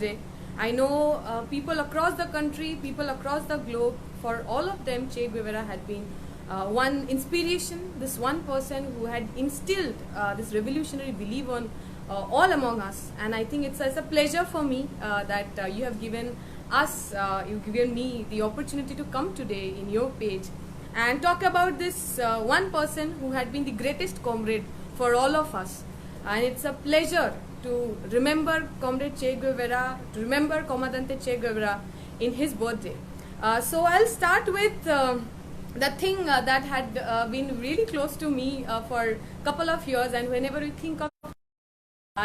today. I know people across the country, people across the globe, for all of them, Che Guevara had been one inspiration, this one person who had instilled this revolutionary belief on all among us. And I think it's a pleasure for me that you have given us, you've given me the opportunity to come today in your page and talk about this one person who had been the greatest comrade for all of us. And it's a pleasure to remember Comrade Che Guevara, to remember Comandante Che Guevara in his birthday. So I'll start with the thing that had been really close to me for a couple of years, and whenever we think of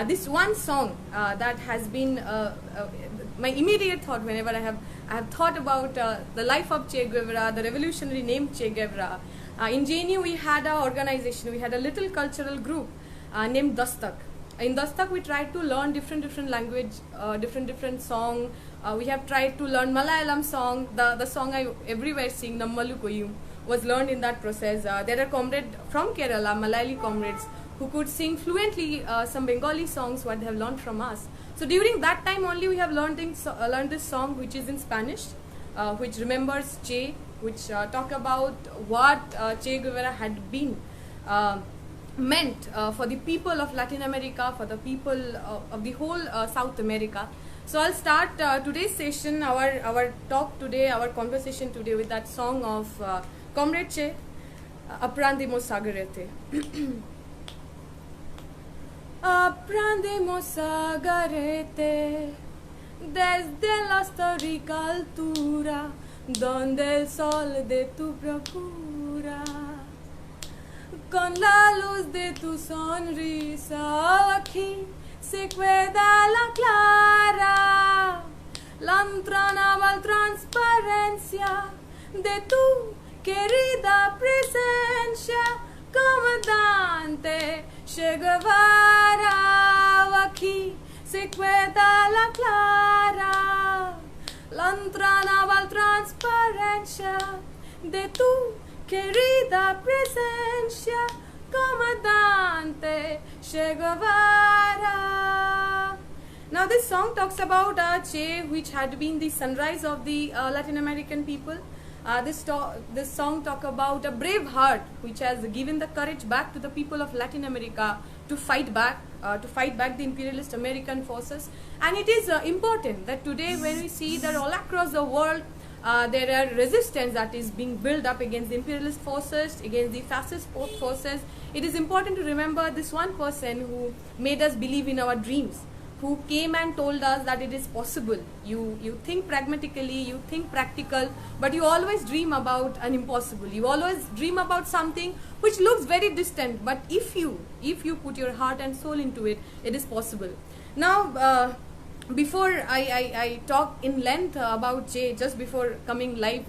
this one song that has been my immediate thought whenever I have thought about the life of Che Guevara, the revolutionary name Che Guevara. In JNU we had an organization, we had a little cultural group named Dastak. In Dastak we tried to learn different language, different song. We have tried to learn Malayalam song. The song I everywhere sing, Nammalu Koyum, was learned in that process. There are comrades from Kerala, Malayali comrades, who could sing fluently some Bengali songs what they have learned from us. So during that time only we have learned this song, which is in Spanish, which remembers Che, which talk about what Che Guevara had been meant for the people of Latin America, for the people of the whole South America. So I'll start today's session, our talk today, our conversation today with that song of Comrade Che, Aprendimos Sagarete. Aprendimos Sagarete desde la histórica altura donde el sol de tu procura. Con la luz de tu sonrisa aquí se queda la clara, la entranaba transparencia de tu querida presencia, comandante Che Guevara. Aquí se queda la clara, la entranaba transparencia de tu querida presencia, comandante Che Guevara. Now this song talks about Che, which had been the sunrise of the Latin American people. This song talks about a brave heart which has given the courage back to the people of Latin America to fight back the imperialist American forces. And it is important that today when we see that all across the world there are resistance that is being built up against the imperialist forces, against the fascist forces. It is important to remember this one person who made us believe in our dreams, who came and told us that it is possible. You think pragmatically, you think practical, but you always dream about an impossible. You always dream about something which looks very distant, but if you put your heart and soul into it, it is possible. Now, before I talk in length about Che, just before coming live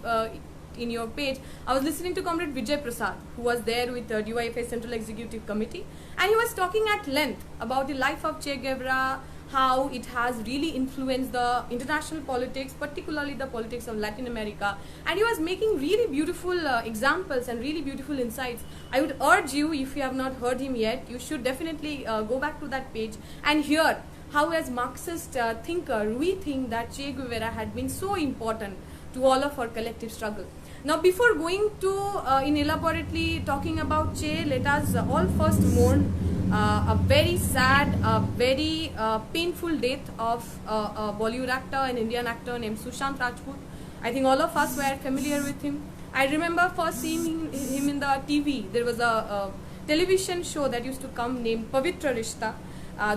in your page, I was listening to Comrade Vijay Prasad, who was there with the DYFA Central Executive Committee, and he was talking at length about the life of Che Guevara, how it has really influenced the international politics, particularly the politics of Latin America, and he was making really beautiful examples and really beautiful insights. I would urge you, if you have not heard him yet, you should definitely go back to that page and hear how as Marxist thinker we think that Che Guevara had been so important to all of our collective struggle. Now before going to in elaborately talking about Che, let us all first mourn a very sad, very painful death of a Bollywood actor, an Indian actor named Sushant Rajput. I think all of us were familiar with him. I remember first seeing him in the TV. There was a television show that used to come named Pavitra Rishta.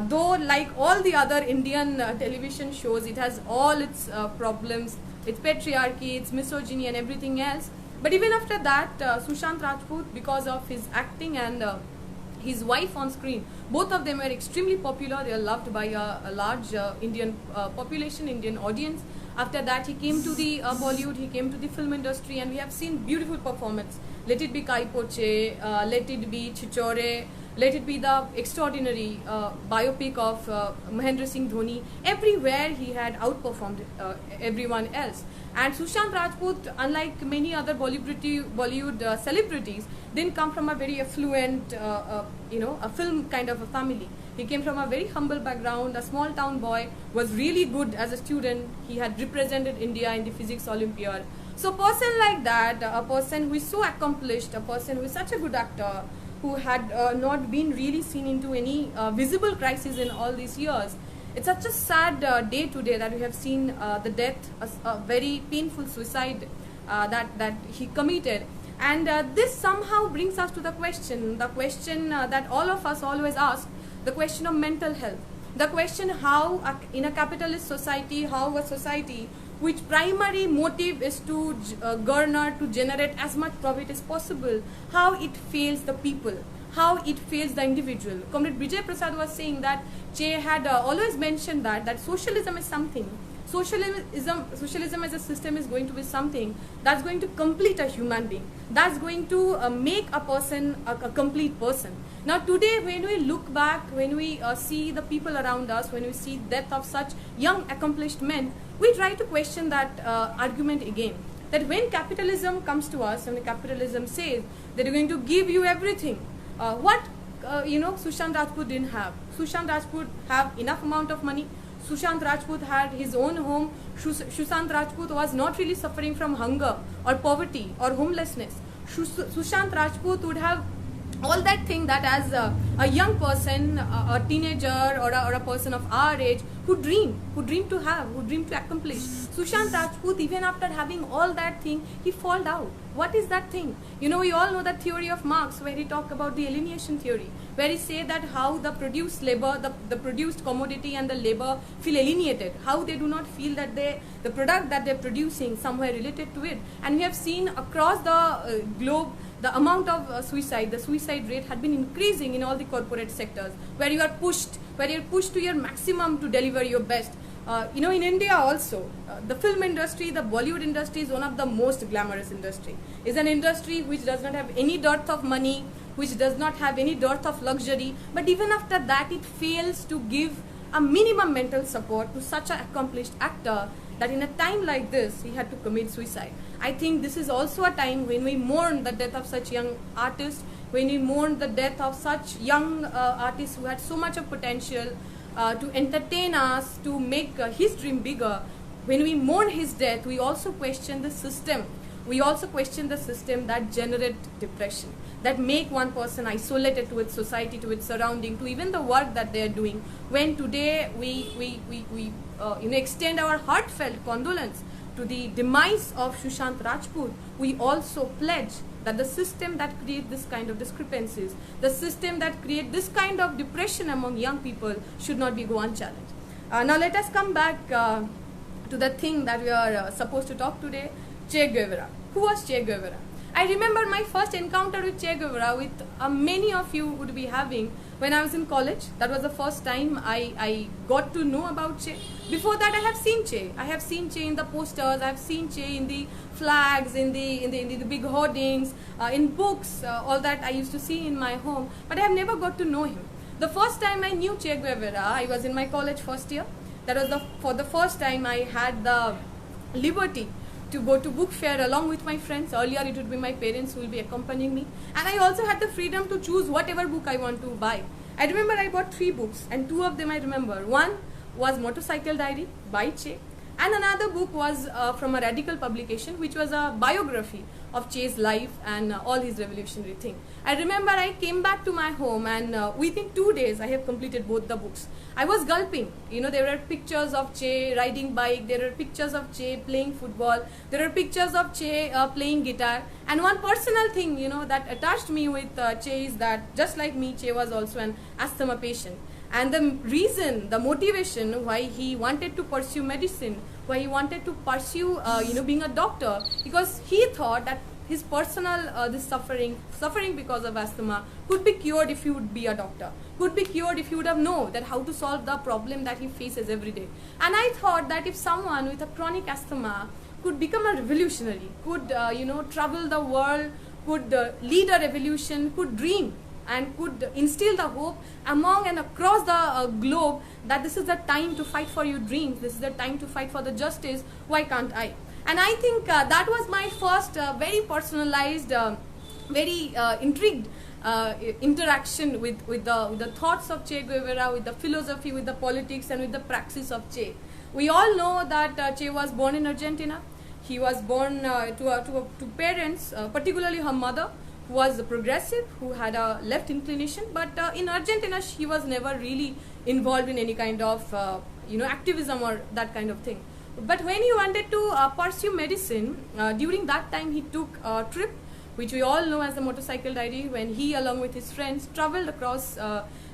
Though like all the other Indian television shows, it has all its problems, its patriarchy, its misogyny and everything else. But even after that, Sushant Rajput, because of his acting and his wife on screen, both of them were extremely popular. They are loved by a large Indian population, Indian audience. After that, he came to the Bollywood, he came to the film industry, and we have seen beautiful performance. Let it be Kai Poche, let it be Chichore, let it be the extraordinary biopic of Mahendra Singh Dhoni. Everywhere he had outperformed everyone else. And Sushant Rajput, unlike many other Bollywood celebrities, didn't come from a very affluent, a film kind of a family. He came from a very humble background, a small town boy, was really good as a student. He had represented India in the physics Olympiad. So a person like that, a person who is so accomplished, a person who is such a good actor, who had not been really seen into any visible crisis in all these years. It's such a sad day today that we have seen the death, a very painful suicide that he committed. And this somehow brings us to the question that all of us always ask, the question of mental health. The question how in a capitalist society, how a society which primary motive is to garner, to generate as much profit as possible, how it fails the people, how it fails the individual. Comrade Vijay Prasad was saying that Che had always mentioned that socialism is something. Socialism as a system is going to be something that's going to complete a human being, that's going to make a person a complete person. Now today, when we look back, when we see the people around us, when we see death of such young accomplished men, we try to question that argument again. That when capitalism comes to us, when capitalism says that they're going to give you everything, what Sushant Rajput didn't have. Sushant Rajput have enough amount of money. Sushant Rajput had his own home. Sushant Rajput was not really suffering from hunger or poverty or homelessness. Sushant Rajput would have all that thing that as a young person, a teenager or a person of our age who dream to have, who dream to accomplish. Sushant Rajput, even after having all that thing, he fall out. What is that thing? We all know that theory of Marx where he talk about the alienation theory, where he say that how the produced labor, the produced commodity and the labor feel alienated, how they do not feel that the product that they're producing somewhere related to it. And we have seen across the globe the amount of the suicide rate had been increasing in all the corporate sectors, where you're pushed to your maximum to deliver your best. In India also, the film industry, the Bollywood industry is one of the most glamorous industry. It's an industry which does not have any dearth of money, which does not have any dearth of luxury, but even after that it fails to give a minimum mental support to such an accomplished actor that in a time like this he had to commit suicide. I think this is also a time when we mourn the death of such young artists, when we mourn the death of such young artists who had so much of potential to entertain us, to make his dream bigger. When we mourn his death, we also question the system. We also question the system that generate depression, that make one person isolated to its society, to its surrounding, to even the work that they are doing. When today we extend our heartfelt condolence to the demise of Sushant Rajput, we also pledge that the system that creates this kind of discrepancies, the system that creates this kind of depression among young people should not be go unchallenged. Now let us come back to the thing that we are supposed to talk today, Che Guevara. Who was Che Guevara? I remember my first encounter with Che Guevara, with many of you would be having, when I was in college. That was the first time I got to know about Che. Before that, I have seen Che. I have seen Che in the posters. I have seen Che in the flags, in the big hoardings, in books, all that I used to see in my home. But I have never got to know him. The first time I knew Che Guevara, I was in my college first year. That was for the first time I had the liberty to go to book fair along with my friends. Earlier it would be my parents who will be accompanying me, and I also had the freedom to choose whatever book I want to buy. I remember I bought 3 books, and 2 of them I remember. One was Motorcycle Diary by Che, and another book was from a Radical publication, which was a biography of Che's life and all his revolutionary thing. I remember I came back to my home, and within 2 days I have completed both the books. I was gulping. There were pictures of Che riding bike, there were pictures of Che playing football, there were pictures of Che playing guitar. And one personal thing, that attached me with Che is that, just like me, Che was also an asthma patient. And the reason, the motivation why he wanted to pursue medicine, why he wanted to pursue, being a doctor, because he thought that his personal this suffering because of asthma could be cured if he would be a doctor, could be cured if he would have known that how to solve the problem that he faces every day. And I thought that if someone with a chronic asthma could become a revolutionary, could travel the world, could lead a revolution, could dream, and could instill the hope among and across the globe that this is the time to fight for your dreams, this is the time to fight for the justice, why can't I? And I think that was my first very personalized, very intrigued interaction with the thoughts of Che Guevara, with the philosophy, with the politics, and with the praxis of Che. We all know that Che was born in Argentina. He was born to parents, particularly her mother, who was progressive, who had a left inclination. But in Argentina, she was never really involved in any kind of activism or that kind of thing. But when he wanted to pursue medicine, during that time he took a trip, which we all know as the Motorcycle Diary, when he along with his friends traveled across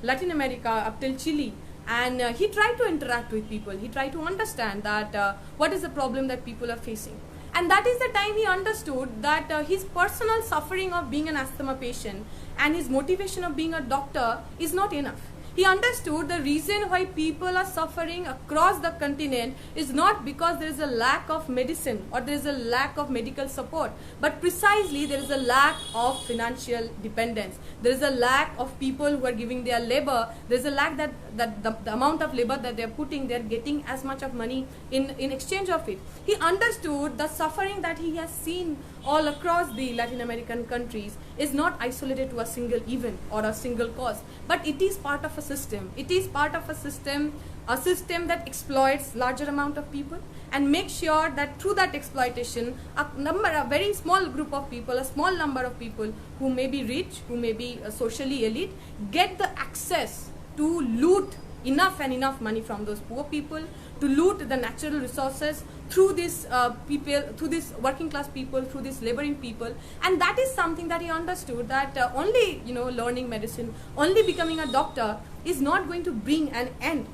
Latin America up till Chile. And he tried to interact with people. He tried to understand that what is the problem that people are facing. And that is the time he understood that his personal suffering of being an asthma patient and his motivation of being a doctor is not enough. He understood the reason why people are suffering across the continent is not because there is a lack of medicine or there is a lack of medical support, but precisely there is a lack of financial dependence. There is a lack of people who are giving their labor. There is a lack that the amount of labor that they are putting, they are getting as much of money in exchange of it. He understood the suffering that he has seen all across the Latin American countries is not isolated to a single event or a single cause, but it is part of a system. It is part of a system that exploits larger amount of people and makes sure that through that exploitation, a very small group of people, a small number of people who may be rich, who may be socially elite, get the access to loot enough and enough money from those poor people, to loot the natural resources through these people, through these working class people, through these laboring people. And that is something that he understood, that only learning medicine, only becoming a doctor is not going to bring an end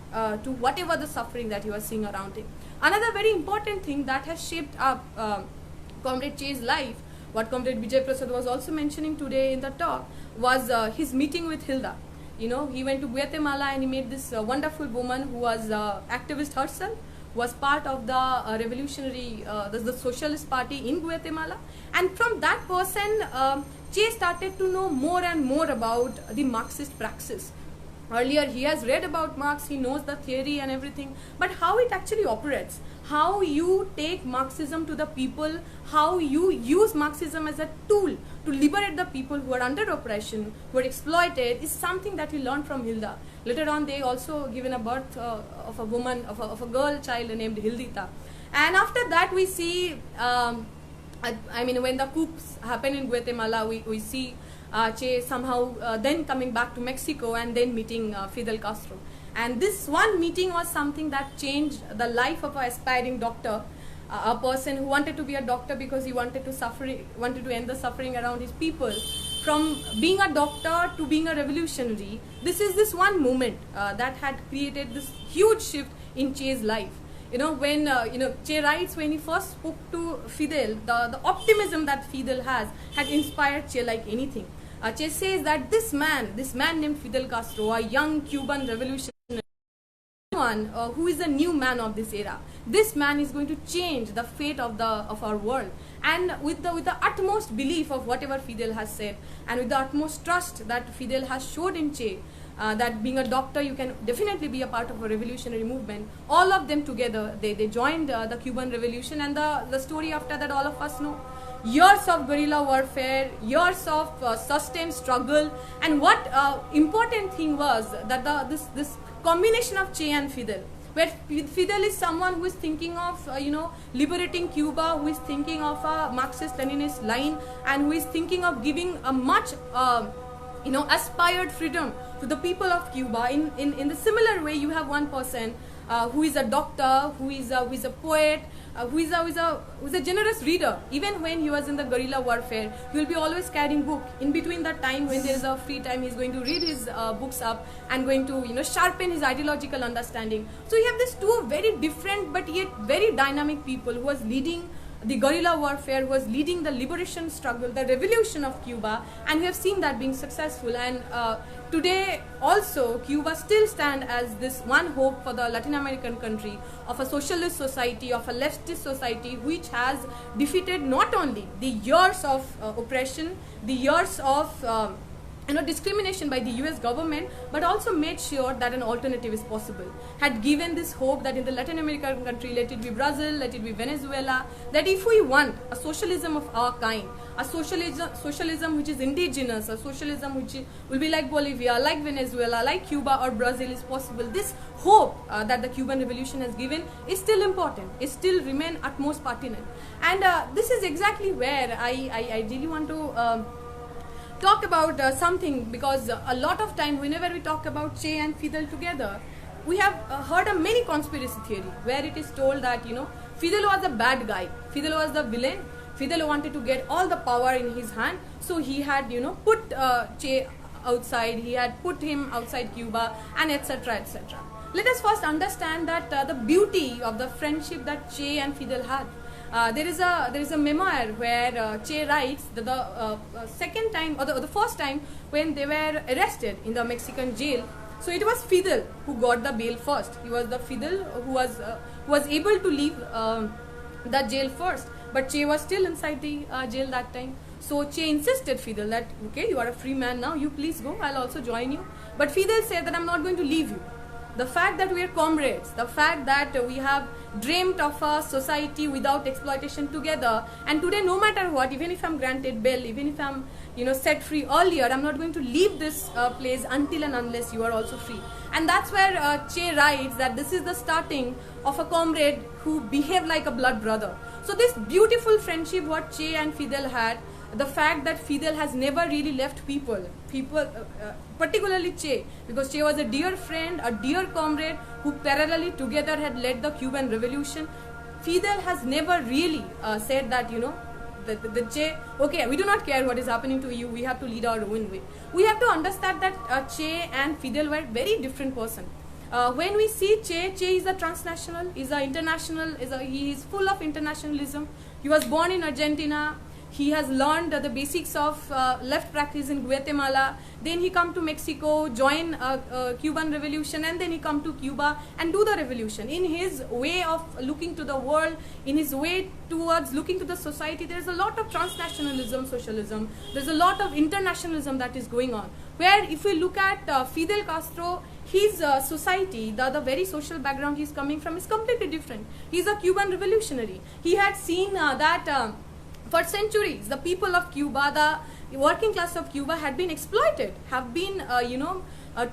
to whatever the suffering that he was seeing around him. Another very important thing that has shaped up Comrade Che's life, what Comrade Vijay Prasad was also mentioning today in the talk, was his meeting with Hilda. He went to Guatemala and he met this wonderful woman who was activist herself, was part of the revolutionary, the Socialist Party in Guatemala. And from that person, Che started to know more and more about the Marxist praxis. Earlier he has read about Marx, he knows the theory and everything, but how it actually operates, how you take Marxism to the people, how you use Marxism as a tool to liberate the people who are under oppression, who are exploited, is something that he learned from Hilda. Later on they also given a birth of a woman, of a girl child named Hildita. And after that we see, when the coups happen in Guatemala, we see Che somehow then coming back to Mexico and then meeting Fidel Castro. And this one meeting was something that changed the life of an aspiring doctor, a person who wanted to be a doctor because he wanted to end the suffering around his people. From being a doctor to being a revolutionary, this one moment that had created this huge shift in Che's life. When Che writes, when he first spoke to Fidel, the optimism that Fidel had inspired Che like anything. Che says that this man named Fidel Castro, a young Cuban revolutionary, who is a new man of this era. This man is going to change the fate of our world. And with the utmost belief of whatever Fidel has said, and with the utmost trust that Fidel has showed in Che, that being a doctor you can definitely be a part of a revolutionary movement, all of them together, they joined the Cuban Revolution. And the story after that all of us know. Years of guerrilla warfare, years of sustained struggle. And what important thing was that this combination of Che and Fidel, where Fidel is someone who is thinking of liberating Cuba, who is thinking of a Marxist-Leninist line, and who is thinking of giving a much aspired freedom to the people of Cuba. In the similar way, you have one person who is a doctor, who is a poet, who is a generous reader. Even when he was in the guerrilla warfare, he will be always carrying book. In between that time, when there is a free time, he is going to read his books up and going to sharpen his ideological understanding. So you have these two very different but yet very dynamic people who was leading the guerrilla warfare, was leading the liberation struggle, the revolution of Cuba, and we have seen that being successful. And today also Cuba still stands as this one hope for the Latin American country of a socialist society, of a leftist society, which has defeated not only the years of oppression, the years of discrimination by the US government, but also made sure that an alternative is possible. Had given this hope that in the Latin American country, let it be Brazil, let it be Venezuela, that if we want a socialism of our kind, a socialism which is indigenous, a socialism which will be like Bolivia, like Venezuela, like Cuba or Brazil is possible. This hope that the Cuban Revolution has given is still important, it still remain utmost pertinent. And this is exactly where I really want to talk about something, because a lot of time whenever we talk about Che and Fidel together, we have heard a many conspiracy theory where it is told that Fidel was a bad guy, Fidel was the villain, Fidel wanted to get all the power in his hand, so he had put Che outside, he had put him outside Cuba, and etc, etc. Let us first understand that the beauty of the friendship that Che and Fidel had. There is a memoir where Che writes that the second time or the first time when they were arrested in the Mexican jail, so it was Fidel who got the bail first. He was the Fidel who was able to leave the jail first, but Che was still inside the jail that time. So Che insisted Fidel that, okay, you are a free man now, you please go, I'll also join you. But Fidel said that I'm not going to leave you. The fact that we are comrades, the fact that we have dreamt of a society without exploitation together, and today no matter what, even if I'm granted bail, even if I'm set free earlier, I'm not going to leave this place until and unless you are also free. And that's where Che writes that this is the starting of a comrade who behaved like a blood brother. So this beautiful friendship what Che and Fidel had, the fact that Fidel has never really left people, particularly Che, because Che was a dear friend, a dear comrade who parallelly together had led the Cuban Revolution. Fidel has never really said that, the Che, okay, we do not care what is happening to you, we have to lead our own way. We have to understand that Che and Fidel were very different person. When we see Che is a transnational, is a international, he is full of internationalism. He was born in Argentina. He has learned the basics of left practice in Guatemala. Then he come to Mexico, join Cuban Revolution, and then he come to Cuba and do the revolution. In his way of looking to the world, in his way towards looking to the society, there is a lot of transnationalism, socialism. There is a lot of internationalism that is going on. Where if we look at Fidel Castro, his society, the very social background he is coming from is completely different. He is a Cuban revolutionary. He had seen that for centuries, the people of Cuba, the working class of Cuba had been exploited, have been,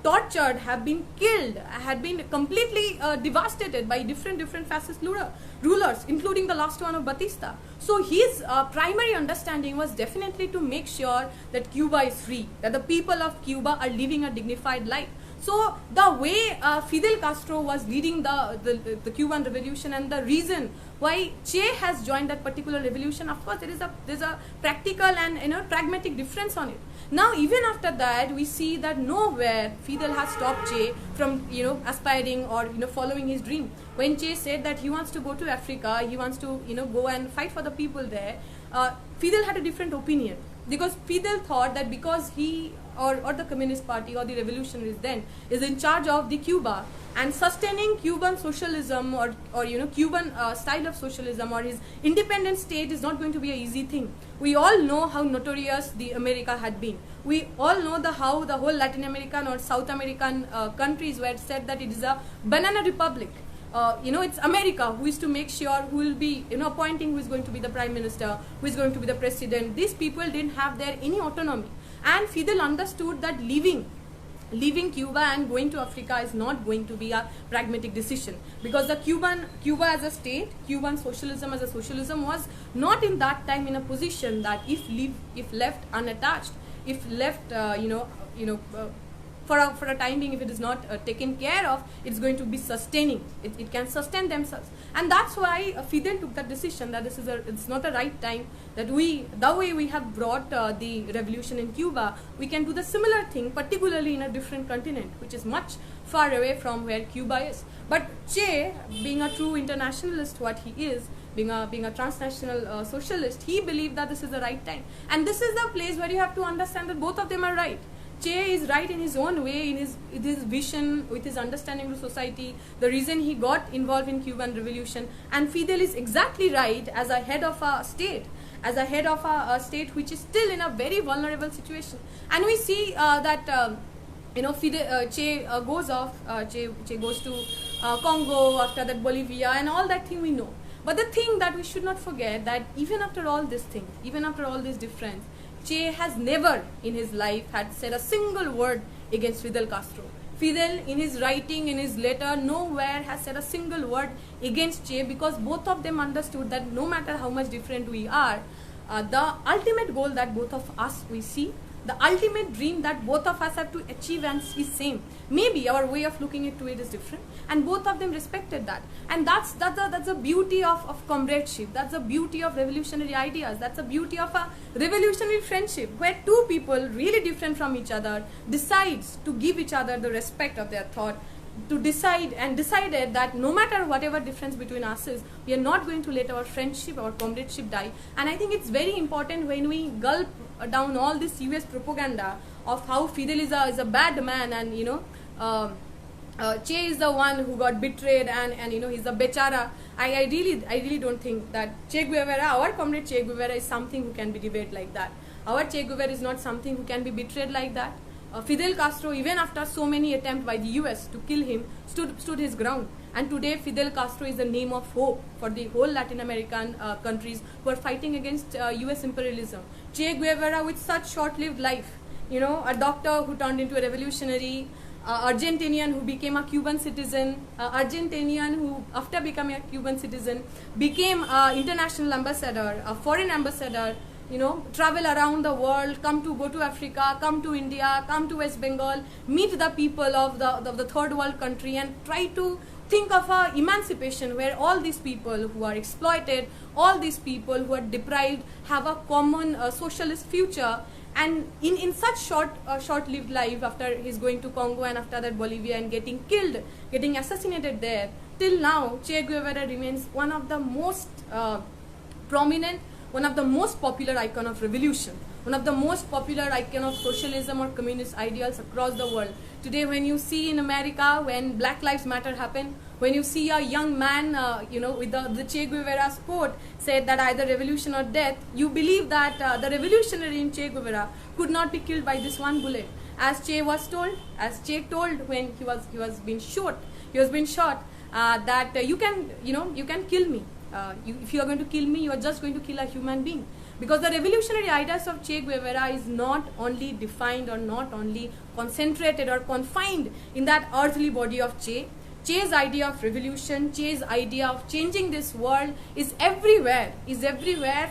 tortured, have been killed, had been completely devastated by different fascist rulers, including the last one of Batista. So his primary understanding was definitely to make sure that Cuba is free, that the people of Cuba are living a dignified life. So the way Fidel Castro was leading the Cuban Revolution, and the reason why Che has joined that particular revolution, of course there's a practical and pragmatic difference on it. Now even after that, we see that nowhere Fidel has stopped Che from aspiring or following his dream. When Che said that he wants to go to Africa, he wants to go and fight for the people there, Fidel had a different opinion, because Fidel thought that because he or the Communist Party or the revolutionaries then is in charge of the Cuba, and sustaining Cuban socialism or Cuban style of socialism or his independent state is not going to be an easy thing. We all know how notorious the America had been. We all know how the whole Latin American or South American countries were said that it is a banana republic. It's America who is to make sure who will be appointing who is going to be the prime minister, who is going to be the president. These people didn't have their any autonomy, and Fidel understood that leaving Cuba and going to Africa is not going to be a pragmatic decision, because the Cuba as a state, Cuban socialism as a socialism was not in that time in a position that if left unattached, if left for a time being, if it is not taken care of, it's going to be sustaining. It can sustain themselves, and that's why Fidel took that decision that it's not the right time, that the way we have brought the revolution in Cuba, we can do the similar thing, particularly in a different continent, which is much far away from where Cuba is. But Che, being a true internationalist, what he is, being a transnational socialist, he believed that this is the right time, and this is the place where you have to understand that both of them are right. Che is right in his own way, in his vision, with his understanding of society, the reason he got involved in Cuban Revolution. And Fidel is exactly right as a head of a state, a state which is still in a very vulnerable situation. And we see that Che goes off, Che goes to Congo, after that Bolivia, and all that thing we know. But the thing that we should not forget, that even after all these things, even after all this difference, Che has never in his life had said a single word against Fidel Castro. Fidel, in his writing, in his letter, nowhere has said a single word against Che, because both of them understood that no matter how much different we are, the ultimate goal that both of us we see, the ultimate dream that both of us have to achieve and is same. Maybe our way of looking into it is different, and both of them respected that. And that's the beauty of comradeship. That's the beauty of revolutionary ideas. That's the beauty of a revolutionary friendship, where two people really different from each other decides to give each other the respect of their thought, to decided that no matter whatever difference between us is, we are not going to let our friendship, our comradeship die. And I think it's very important when we gulp down all this US propaganda of how Fidel is a bad man, and Che is the one who got betrayed, and he's a bechara. I really don't think that Che Guevara, our comrade Che Guevara, is something who can be debated like that. Our Che Guevara is not something who can be betrayed like that. Fidel Castro, even after so many attempts by the US to kill him, stood his ground. And today Fidel Castro is the name of hope for the whole Latin American countries who are fighting against US imperialism. Che Guevara, with such short-lived life, a doctor who turned into a revolutionary, Argentinian who became a Cuban citizen, Argentinian who after becoming a Cuban citizen became an international ambassador, a foreign ambassador, travel around the world, go to Africa, come to India, come to West Bengal, meet the people of the third world country, and try to think of emancipation where all these people who are exploited, all these people who are deprived have a common socialist future. And in such short-lived life, after he's going to Congo and after that Bolivia and getting killed, getting assassinated there, till now Che Guevara remains one of the most prominent, one of the most popular icon of revolution, one of the most popular icon of socialism or communist ideals across the world. Today, when you see in America, when Black Lives Matter happened, when you see a young man, with the Che Guevara's quote said that either revolution or death, you believe that the revolutionary in Che Guevara could not be killed by this one bullet. As Che told when he was being shot, that you can kill me. If you are going to kill me, you are just going to kill a human being. Because the revolutionary ideas of Che Guevara is not only defined or not only concentrated or confined in that earthly body of Che. Che's idea of revolution, Che's idea of changing this world is everywhere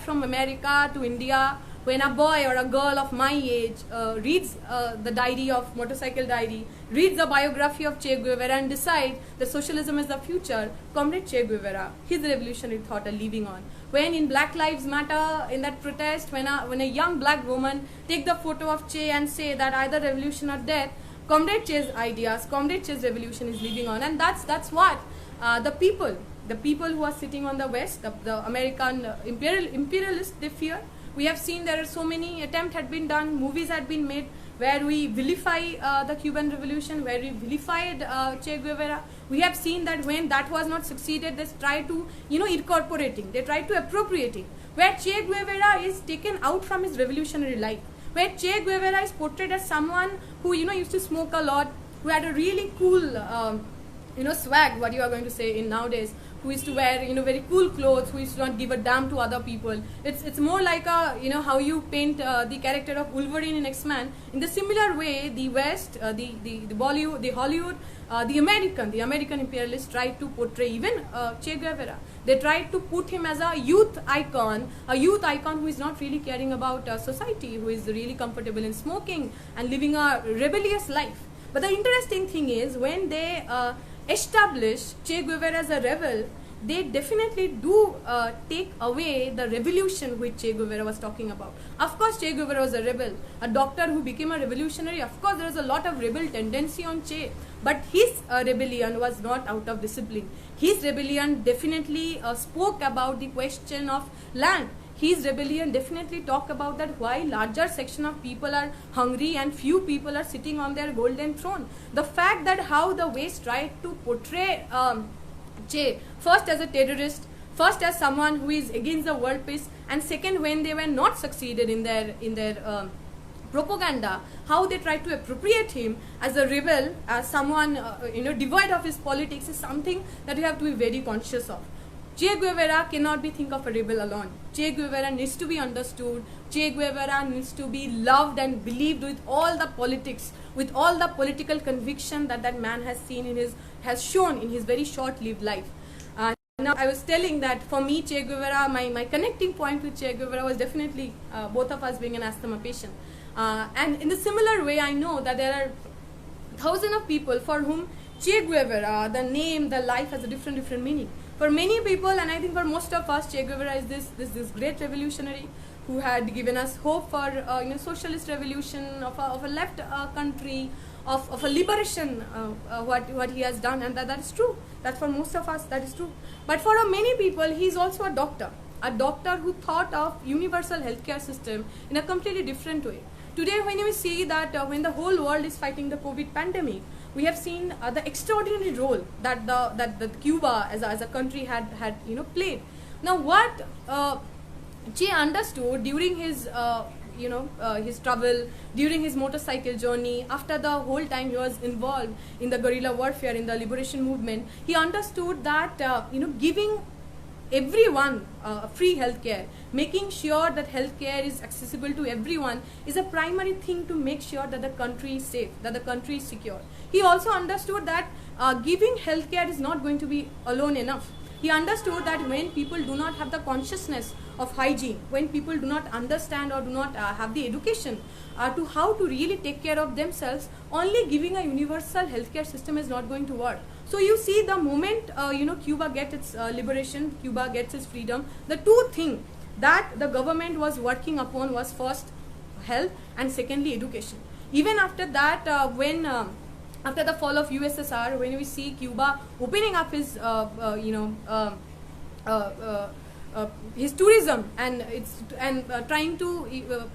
from America to India. When a boy or a girl of my age reads the diary of Motorcycle Diary, reads the biography of Che Guevara and decides that socialism is the future, comrade Che Guevara, his revolutionary thought are living on. When in Black Lives Matter, in that protest, when a young black woman take the photo of Che and say that either revolution or death, comrade Che's ideas, comrade Che's revolution is living on. And that's what the people who are sitting on the West, the American imperialists, they fear. We have seen there are so many attempts had been done, movies had been made where we vilify the Cuban Revolution, where we vilified Che Guevara. We have seen that when that was not succeeded, they tried to, incorporating, they tried to appropriating, where Che Guevara is taken out from his revolutionary life, where Che Guevara is portrayed as someone who, used to smoke a lot, who had a really cool, swag, what you are going to say in nowadays, who used to wear, very cool clothes, who used to not give a damn to other people. It's more like how you paint the character of Wolverine in X-Men. In the similar way, the West, the Bollywood, the Hollywood, the American imperialists tried to portray even Che Guevara. They tried to put him as a youth icon who is not really caring about society, who is really comfortable in smoking and living a rebellious life. But the interesting thing is, when they establish Che Guevara as a rebel, they definitely do take away the revolution which Che Guevara was talking about. Of course, Che Guevara was a rebel, a doctor who became a revolutionary. Of course, there was a lot of rebel tendency on Che, but his rebellion was not out of discipline. His rebellion definitely spoke about the question of land. his rebellion definitely talk about that why larger section of people are hungry and few people are sitting on their golden throne. The fact that how the West tried to portray Che first as a terrorist, first as someone who is against the world peace, and second when they were not succeeded in their propaganda, how they tried to appropriate him as a rebel, as someone devoid of his politics, is something that we have to be very conscious of. Che Guevara cannot be think of a rebel alone. Che Guevara needs to be understood. Che Guevara needs to be loved and believed with all the politics, with all the political conviction that that man has shown in his very short-lived life. Now I was telling that for me, Che Guevara, my connecting point with Che Guevara was definitely both of us being an asthma patient. And in the similar way, I know that there are thousands of people for whom Che Guevara, the name, the life has a different meaning. For many people, and I think for most of us, Che Guevara is this great revolutionary who had given us hope for socialist revolution of a left country, of a liberation. What he has done, and that is true. That for most of us that is true. But for many people, he is also a doctor who thought of universal healthcare system in a completely different way. Today, when we see that when the whole world is fighting the COVID pandemic, we have seen the extraordinary role that the Cuba as a country had played. Now, what Che understood during his his travel, during his motorcycle journey, after the whole time he was involved in the guerrilla warfare, in the liberation movement, he understood that giving everyone free healthcare, making sure that healthcare is accessible to everyone, is a primary thing to make sure that the country is safe, that the country is secure. He also understood that giving healthcare is not going to be alone enough. He understood that when people do not have the consciousness of hygiene, when people do not understand or do not have the education to how to really take care of themselves, only giving a universal healthcare system is not going to work. So you see, the moment Cuba gets its liberation, Cuba gets its freedom, the two things that the government was working upon was first health and secondly education. Even after that, after the fall of USSR, when we see Cuba opening up his his tourism and trying to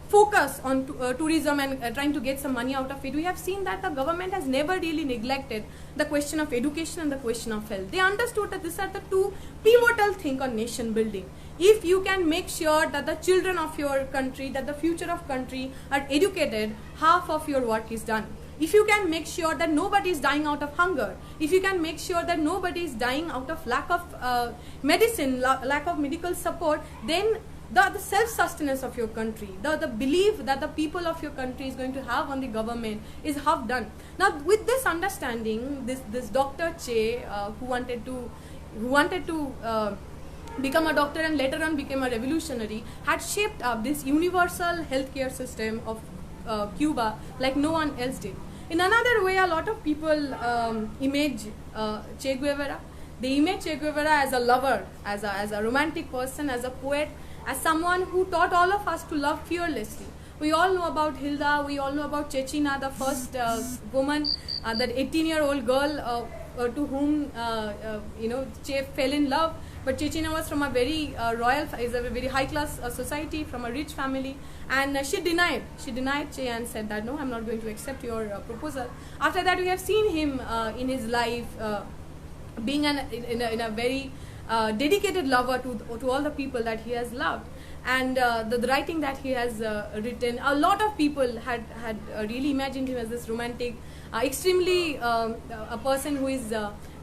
focus on tourism and trying to get some money out of it, we have seen that the government has never really neglected the question of education and the question of health. They understood that these are the two pivotal things on nation building. If you can make sure that the children of your country, that the future of country are educated, half of your work is done. If you can make sure that nobody is dying out of hunger, if you can make sure that nobody is dying out of lack of medicine, lack of medical support, then the self-sustenance of your country, the belief that the people of your country is going to have on the government is half done. Now, with this understanding, this Dr. Che, who wanted to become a doctor and later on became a revolutionary, had shaped up this universal healthcare system of Cuba like no one else did. In another way, a lot of people image Che Guevara. They image Che Guevara as a lover, as a romantic person, as a poet, as someone who taught all of us to love fearlessly. We all know about Hilda, we all know about Chechina, the first woman, that 18-year-old girl to whom Che fell in love. But Chechina was from a very is a very high-class society, from a rich family, and she denied Che and said that no, I'm not going to accept your proposal. After that, we have seen him in his life being in a very dedicated lover to all the people that he has loved, and the writing that he has written. A lot of people had really imagined him as this romantic, extremely a person who is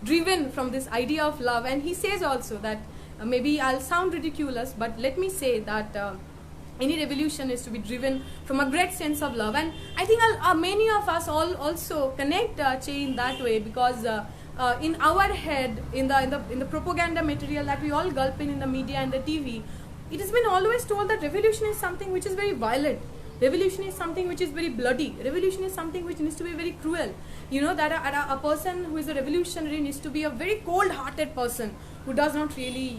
driven from this idea of love. And he says also that maybe I'll sound ridiculous, but let me say that any revolution is to be driven from a great sense of love. And I think many of us all also connect Che in that way, because in our head, in the propaganda material that we all gulp in the media and the TV, it has been always told that revolution is something which is very violent. Revolution is something which is very bloody. Revolution is something which needs to be very cruel. You know, that a person who is a revolutionary needs to be a very cold-hearted person who does not really,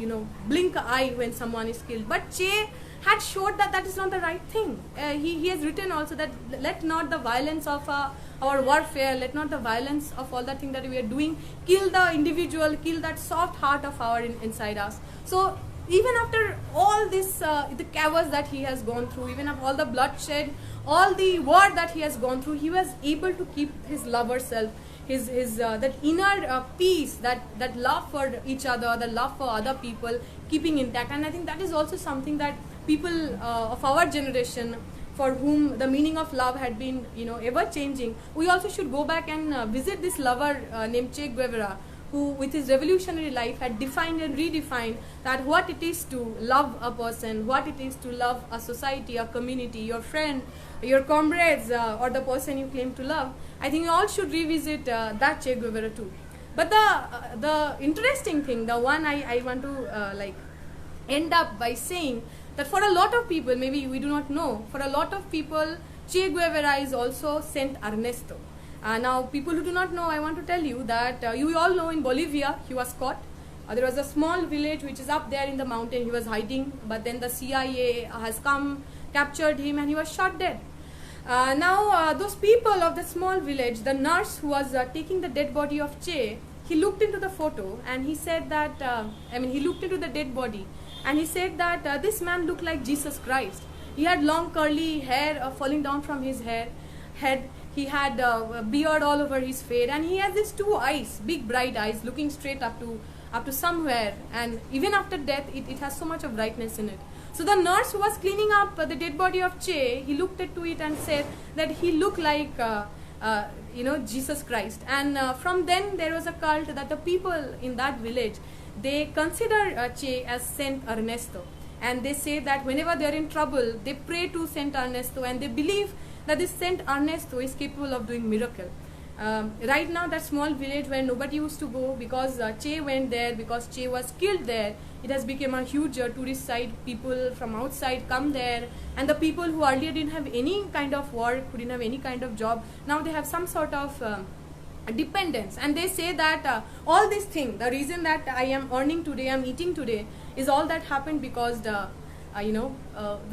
blink an eye when someone is killed. But Che had showed that is not the right thing. He has written also that let not the violence of our warfare, let not the violence of all the things that we are doing kill the individual, kill that soft heart of our inside us. So even after all this, the chaos that he has gone through, even after all the bloodshed, all the war that he has gone through, he was able to keep his lover self, his that inner peace, that love for each other, the love for other people, keeping intact. And I think that is also something that people of our generation, for whom the meaning of love had been, ever changing, we also should go back and visit this lover named Che Guevara, who with his revolutionary life had defined and redefined that what it is to love a person, what it is to love a society, a community, your friend, your comrades, or the person you claim to love. I think we all should revisit that Che Guevara too. But the interesting thing, the one I want to end up by saying, that for a lot of people, maybe we do not know, for a lot of people, Che Guevara is also Saint Ernesto. Now, people who do not know, I want to tell you that you all know in Bolivia, he was caught. There was a small village which is up there in the mountain. He was hiding, but then the CIA has come, captured him, and he was shot dead. Now, those people of the small village, the nurse who was taking the dead body of Che, he looked into the photo and he said that, he looked into the dead body and he said that this man looked like Jesus Christ. He had long curly hair falling down from his head. He had a beard all over his face, and he has these two eyes, big bright eyes, looking straight up to somewhere. And even after death, it has so much of brightness in it. So the nurse who was cleaning up the dead body of Che, he looked into it and said that he looked like Jesus Christ. And from then there was a cult that the people in that village, they consider Che as Saint Ernesto, and they say that whenever they are in trouble, they pray to Saint Ernesto, and they believe that this Saint Ernesto is capable of doing miracle. Right now, that small village where nobody used to go, because Che went there, because Che was killed there, it has become a huge tourist site. People from outside come there, and the people who earlier didn't have any kind of work, who didn't have any kind of job, now they have some sort of dependence. And they say that all these things, the reason that I am earning today, I am eating today, is all that happened because the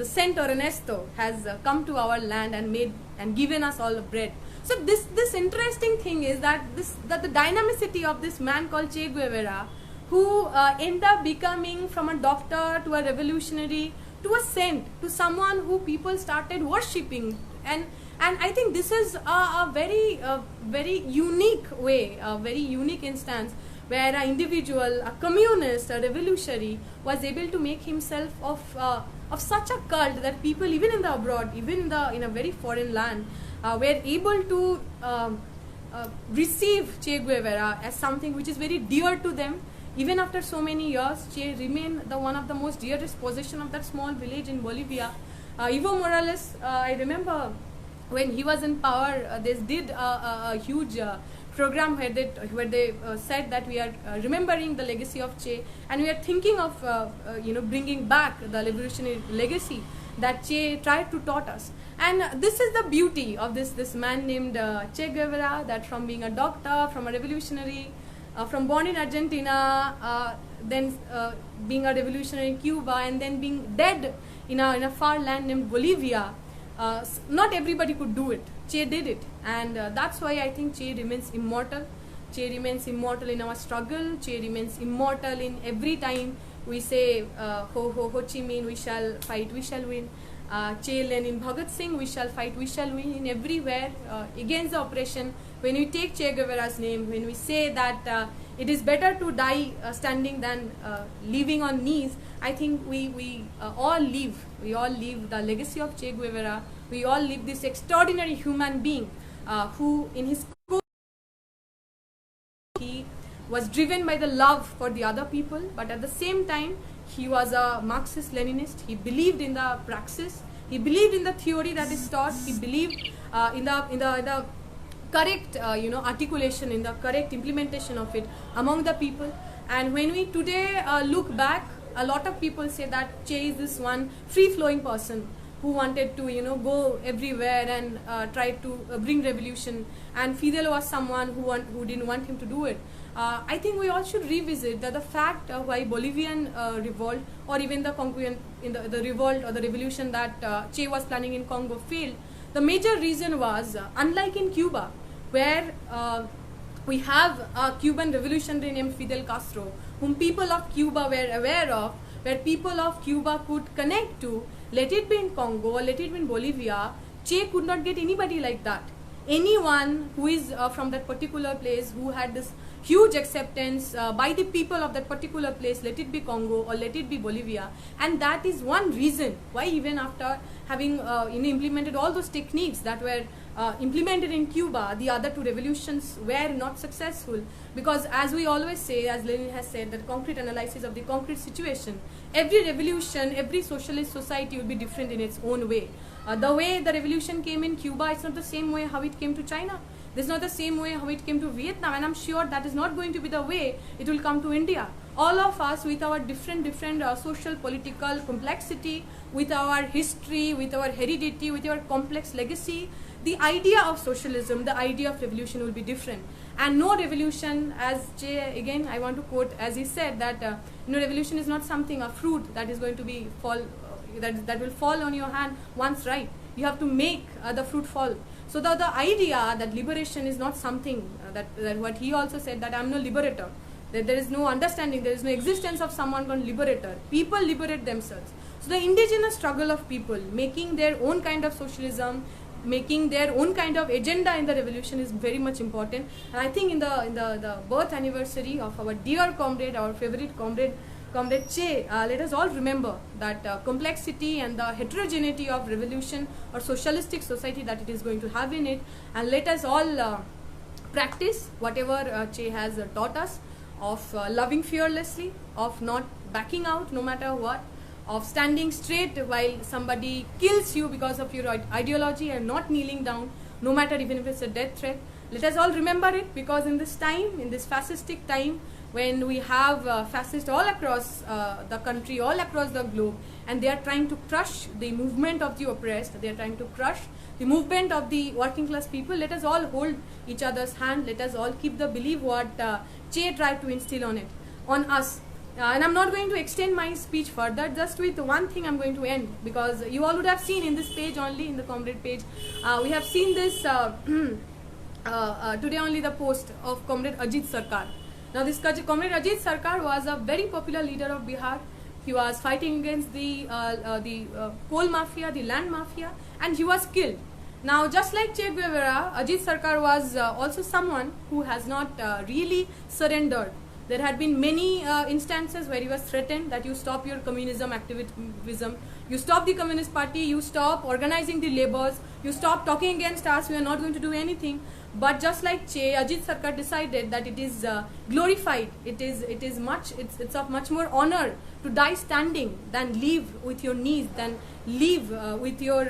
Saint Ernesto has come to our land and made and given us all the bread. So this interesting thing is that the dynamicity of this man called Che Guevara, who ended up becoming from a doctor to a revolutionary to a saint, to someone who people started worshipping. And I think this is a very unique way, a very unique instance where an individual, a communist, a revolutionary, was able to make himself of such a cult that people, even in the abroad, even in a very foreign land, were able to receive Che Guevara as something which is very dear to them. Even after so many years, Che remained one of the most dearest possession of that small village in Bolivia. Evo Morales, I remember when he was in power, they did a huge program where they said that we are remembering the legacy of Che, and we are thinking of bringing back the revolutionary legacy that Che tried to taught us. And this is the beauty of this man named Che Guevara, that from being a doctor, from a revolutionary, from born in Argentina, then being a revolutionary in Cuba, and then being dead in a far land named Bolivia. Not everybody could do it. Che did it, and that's why I think Che remains immortal. Che remains immortal in our struggle. Che remains immortal in every time we say Ho Chi Minh, we shall fight, we shall win. Che Lenin, Bhagat Singh, we shall fight, we shall win. In everywhere against the oppression, when we take Che Guevara's name, when we say that it is better to die standing than living on knees, I think we all live the legacy of Che Guevara. We all live this extraordinary human being who in his core he was driven by the love for the other people, but at the same time he was a Marxist-Leninist. He believed in the praxis. He believed in the theory that is taught. He believed in the correct articulation, in the correct implementation of it among the people. And when we today look back, a lot of people say that Che is this one free-flowing person who wanted to go everywhere and try to bring revolution, and Fidel was someone who didn't want him to do it. I think we all should revisit the fact why Bolivian revolt, or even the revolt or the revolution that Che was planning in Congo failed. The major reason was, unlike in Cuba, where we have a Cuban revolutionary named Fidel Castro, whom people of Cuba were aware of, where people of Cuba could connect to, let it be in Congo or let it be in Bolivia. Che could not get anybody like that. Anyone who is from that particular place, who had this huge acceptance by the people of that particular place, let it be Congo or let it be Bolivia. And that is one reason why, even after having implemented all those techniques that were implemented in Cuba, the other two revolutions were not successful. Because as we always say, as Lenin has said, that concrete analysis of the concrete situation, every revolution, every socialist society will be different in its own way. The way the revolution came in Cuba, it's not the same way how it came to China. It's not the same way how it came to Vietnam, and I'm sure that is not going to be the way it will come to India. All of us, with our different social, political complexity, with our history, with our heredity, with our complex legacy, the idea of socialism, the idea of revolution will be different. And no revolution, as Che, again I want to quote, as he said, that revolution is not something, a fruit that is going to be that will fall on your hand once ripe. You have to make the fruit fall. So the idea that liberation is not something that what he also said, that I'm no liberator, that there is no understanding, there is no existence of someone called liberator. People liberate themselves. So the indigenous struggle of people making their own kind of socialism, making their own kind of agenda in the revolution is very much important. And I think in the birth anniversary of our dear comrade, our favorite comrade Che, let us all remember that complexity and the heterogeneity of revolution or socialistic society that it is going to have in it, and let us all practice whatever Che has taught us, of loving fearlessly, of not backing out no matter what, of standing straight while somebody kills you because of your ideology, and not kneeling down no matter even if it's a death threat. Let us all remember it, because in this time, in this fascistic time, when we have fascists all across the country, all across the globe, and they are trying to crush the movement of the oppressed, they are trying to crush the movement of the working class people, let us all hold each other's hand, let us all keep the belief what Che tried to instill on us. And I'm not going to extend my speech further, just with one thing I'm going to end, because you all would have seen in this page only, in the comrade page, we have seen this today only, the post of Comrade Ajit Sarkar. Now this Comrade Ajit Sarkar was a very popular leader of Bihar. He was fighting against the coal mafia, the land mafia, and he was killed. Now just like Che Guevara, Ajit Sarkar was also someone who has not really surrendered. There had been many instances where he was threatened that you stop your communism activism, you stop the Communist Party, you stop organizing the labors, you stop talking against us, we are not going to do anything. But just like Che, Ajit Sarkar decided that it is glorified, it's of much more honor to die standing than live with your knees, than live with your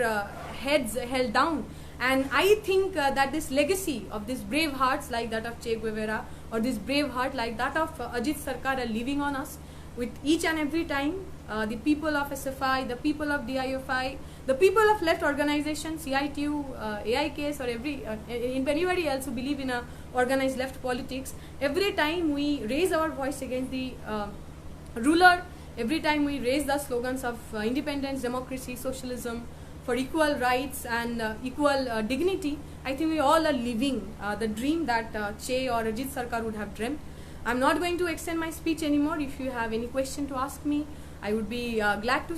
heads held down. And I think that this legacy of these brave hearts like that of Che Guevara, or this brave heart like that of Ajit Sarkar, are living on us with each and every time. The people of SFI, the people of DIFI, the people of left organizations, CITU, AIKS, or anybody else who believe in a organized left politics, every time we raise our voice against the ruler, every time we raise the slogans of independence, democracy, socialism, for equal rights and equal dignity, I think we all are living the dream that Che or Ajit Sarkar would have dreamt. I'm not going to extend my speech anymore. If you have any question to ask me, I would be glad to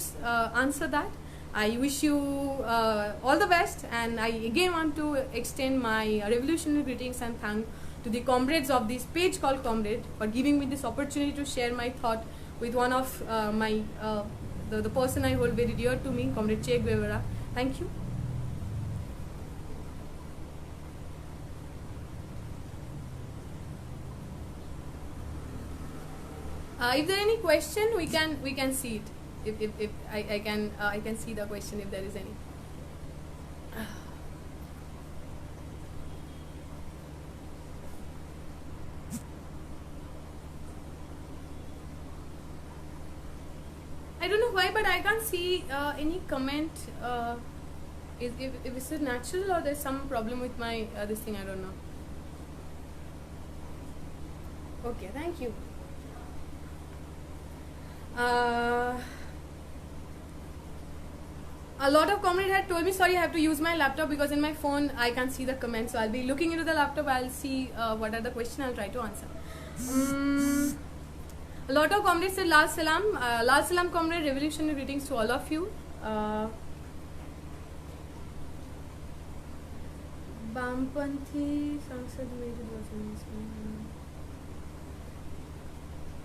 answer that. I wish you all the best, and I again want to extend my revolutionary greetings and thank to the comrades of this page called Comrade for giving me this opportunity to share my thought with one of the person I hold very dear to me, Comrade Che Guevara. Thank you. If there is any question, we can see it. If I can see the question if there is any. I don't know why, but I can't see any comment. If it's natural or there's some problem with my this thing, I don't know. Okay, thank you. A lot of comrades had told me, sorry, I have to use my laptop because in my phone I can't see the comments. So I'll be looking into the laptop. I'll see what are the questions. I'll try to answer. A lot of comrades said Lal Salam. Lal Salam, comrade. Revolutionary greetings to all of you. Bampanthi Sangsad made it was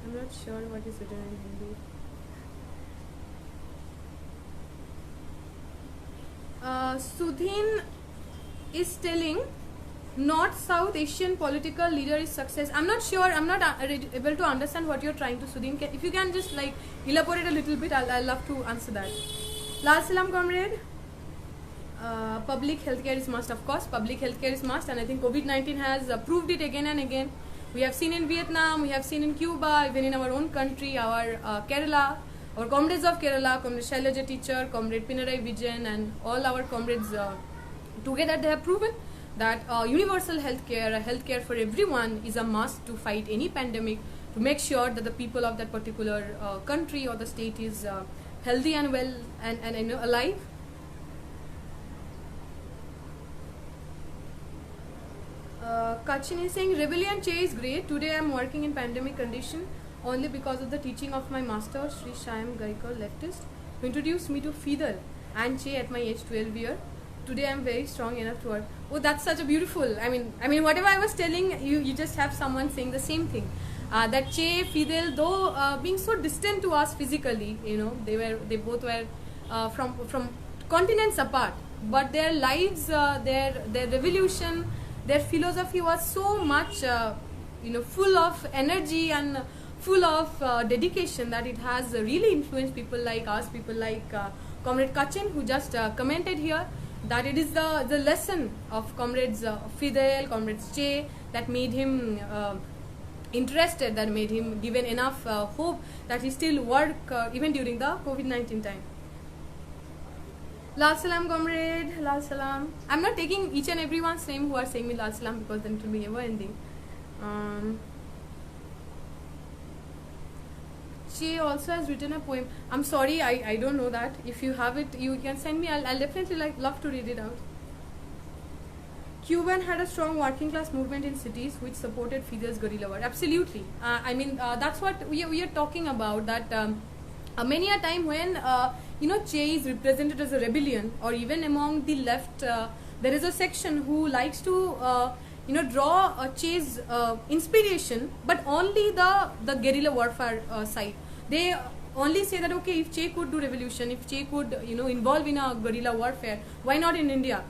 I'm not sure what is written in Hindi. Sudhin is telling North-South Asian political leader is success. I'm not sure. I'm not able to understand what you're trying to, Sudhin. If you can just like elaborate a little bit, I'll love to answer that. Lal Salam, comrade. Public healthcare is must, of course. Public healthcare is must, and I think COVID-19 has proved it again and again. We have seen in Vietnam, we have seen in Cuba, even in our own country, our Kerala, our comrades of Kerala, Comrade Shailaja teacher, Comrade Pinarayi Vijayan, and all our comrades together, they have proven that universal healthcare for everyone is a must to fight any pandemic, to make sure that the people of that particular country or the state is healthy and well and alive. Kachin is saying, Rebellion Che is great. Today I am working in pandemic condition only because of the teaching of my master, Sri Shyam Gaikar, leftist, who introduced me to Fidel and Che at my age 12 year. Today I am very strong enough to work. Oh, that's such a beautiful, I mean, whatever I was telling you, you just have someone saying the same thing. That Che, Fidel, though being so distant to us physically, they both were from continents apart, but their lives, their revolution, their philosophy was so much, full of energy and full of dedication that it has really influenced people like us, people like Comrade Kachin, who just commented here, that it is the lesson of Comrades Fidel, Comrades Che, that made him interested, that made him given enough hope that he still work even during the COVID-19 time. Lal Salam, comrade, Lal Salam. I'm not taking each and everyone's name who are saying me Lal Salam, because then it will be ever ending. She also has written a poem. I'm sorry, I don't know that. If you have it, you can send me. I'll definitely love to read it out. Cuban had a strong working class movement in cities which supported Fidel's guerrilla war. Absolutely. That's what we are talking about. That many a time when Che is represented as a rebellion, or even among the left, there is a section who likes to draw Che's inspiration, but only the guerrilla warfare side. They only say that, okay, if Che could do revolution, if Che could involve in a guerrilla warfare, why not in India?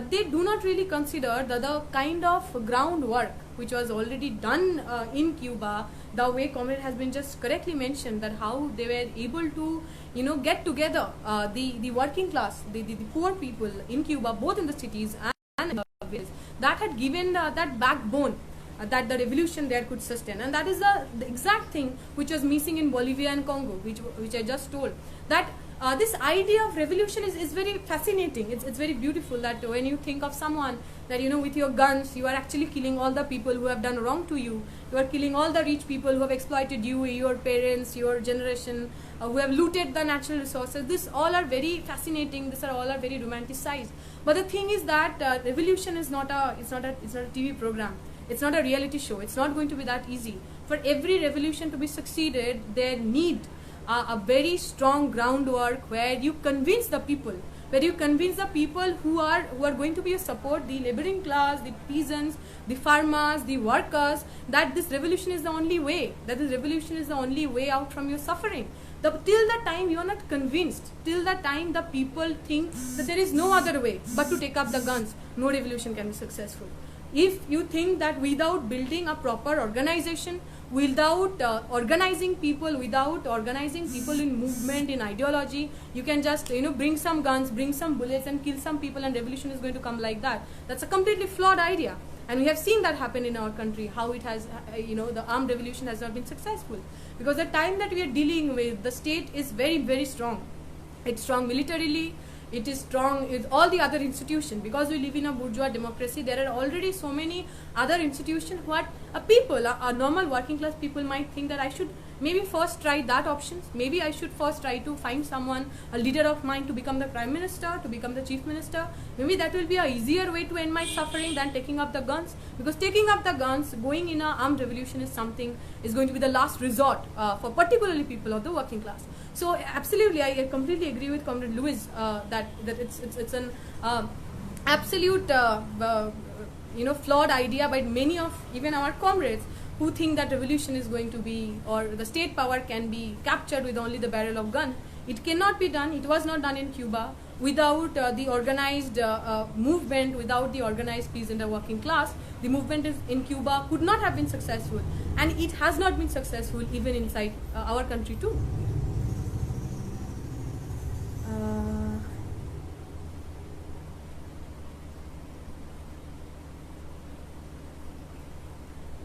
They do not really consider the kind of groundwork which was already done in Cuba, the way Comrade has been just correctly mentioned, that how they were able to get together the working class, the poor people in Cuba, both in the cities and in the villages. That had given that backbone that the revolution there could sustain, and that is the exact thing which was missing in Bolivia and Congo, which I just told. That this idea of revolution is very fascinating. It's very beautiful that when you think of someone that with your guns you are actually killing all the people who have done wrong to you. You are killing all the rich people who have exploited you, your parents, your generation, who have looted the natural resources. This all are very fascinating. These are all are very romanticized. But the thing is that revolution is not a TV program. It's not a reality show. It's not going to be that easy. For every revolution to be succeeded, there need a very strong groundwork where you convince the people, who are going to be your support, the laboring class, the peasants, the farmers, the workers, that this revolution is the only way, out from your suffering. Till the time you are not convinced, till the time the people think that there is no other way but to take up the guns, no revolution can be successful. If you think that without building a proper organization, without organizing people in movement, in ideology, you can just bring some guns, bring some bullets and kill some people and revolution is going to come like that. That's a completely flawed idea, and we have seen that happen in our country, how it has the armed revolution has not been successful, because the time that we are dealing with, the state is very, very strong. It's strong militarily, it is strong with all the other institutions. Because we live in a bourgeois democracy, there are already so many other institutions what a normal working class people might think that I should maybe first try that option. Maybe I should first try to find someone, a leader of mine, to become the prime minister, to become the chief minister. Maybe that will be a easier way to end my suffering than taking up the guns, because taking up the guns, going in a armed revolution is going to be the last resort for particularly people of the working class. So absolutely, I completely agree with Comrade Lewis that it's an absolute flawed idea by many of even our comrades who think that revolution is going to be, or the state power can be captured with only the barrel of gun. It cannot be done. It was not done in Cuba without the organized movement, without the organized peace in the working class. The movement in Cuba could not have been successful, and it has not been successful even inside our country too.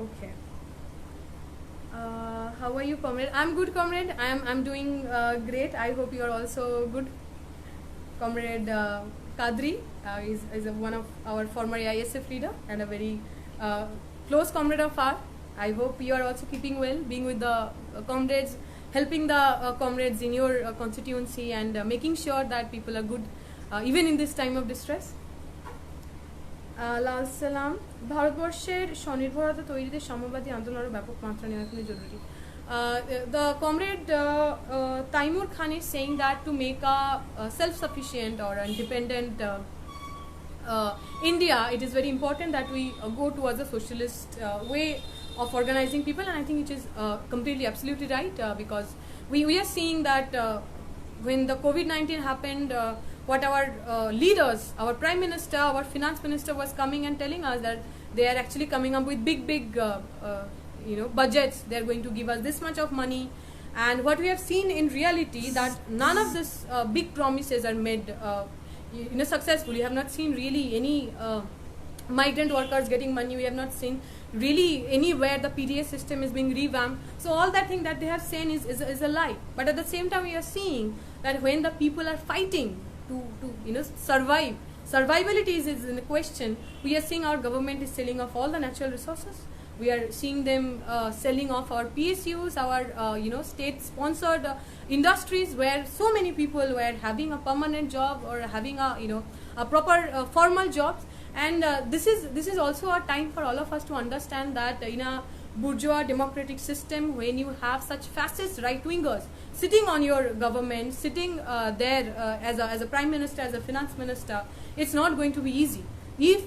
Okay. How are you, comrade? I'm good, comrade. I'm doing great. I hope you are also good. Comrade Kadri is one of our former AISF leader and a very close comrade of ours. I hope you are also keeping well, being with the comrades, helping the comrades in your constituency, and making sure that people are good even in this time of distress. লাল সালাম ভারতবর্ষের স্বনির্ভরতা তৈরিতে সাম্যবাদী আন্দোলন আরও ব্যাপক মাত্রা নেওয়া খুবই জরুরি The comrade Taimur Khan is saying that to make a self-sufficient or independent India, it is very important that we go towards a socialist way of organizing people, and I think it is completely absolutely right because we are seeing that when the COVID-19 happened, what our leaders, our prime minister, our finance minister was coming and telling us that they are actually coming up with big budgets. They are going to give us this much of money, and what we have seen in reality that none of this big promises are made successfully. We have not seen really any migrant workers getting money. We have not seen really anywhere the PDS system is being revamped. So all that thing that they have said is a lie. But at the same time, we are seeing that when the people are fighting to survive, survivability is in the question. We are seeing our government is selling off all the natural resources. We are seeing them selling off our PSUs, our state-sponsored industries where so many people were having a permanent job or having a proper formal jobs. And this is also a time for all of us to understand that in a bourgeois democratic system, when you have such fascist right-wingers sitting on your government, sitting there as a prime minister, as a finance minister, it's not going to be easy. If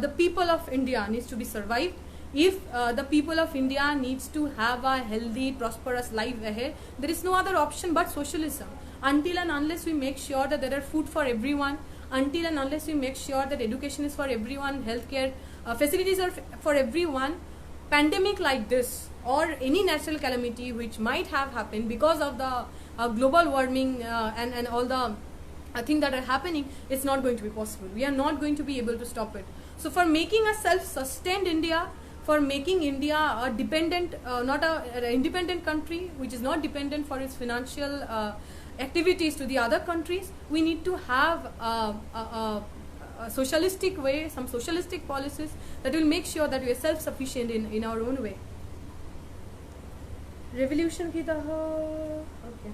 the people of India needs to be survived, if the people of India needs to have a healthy, prosperous life ahead, there is no other option but socialism. Until and unless we make sure that there are food for everyone, until and unless we make sure that education is for everyone, healthcare facilities are for everyone, pandemic like this or any natural calamity which might have happened because of the global warming and all the things that are happening, it's not going to be possible. We are not going to be able to stop it. So for making a self-sustained India, for making India a dependent, not an independent country which is not dependent for its financial activities to the other countries, we need to have a socialistic way, some socialistic policies that will make sure that we are self-sufficient in our own way. Revolution ki okay.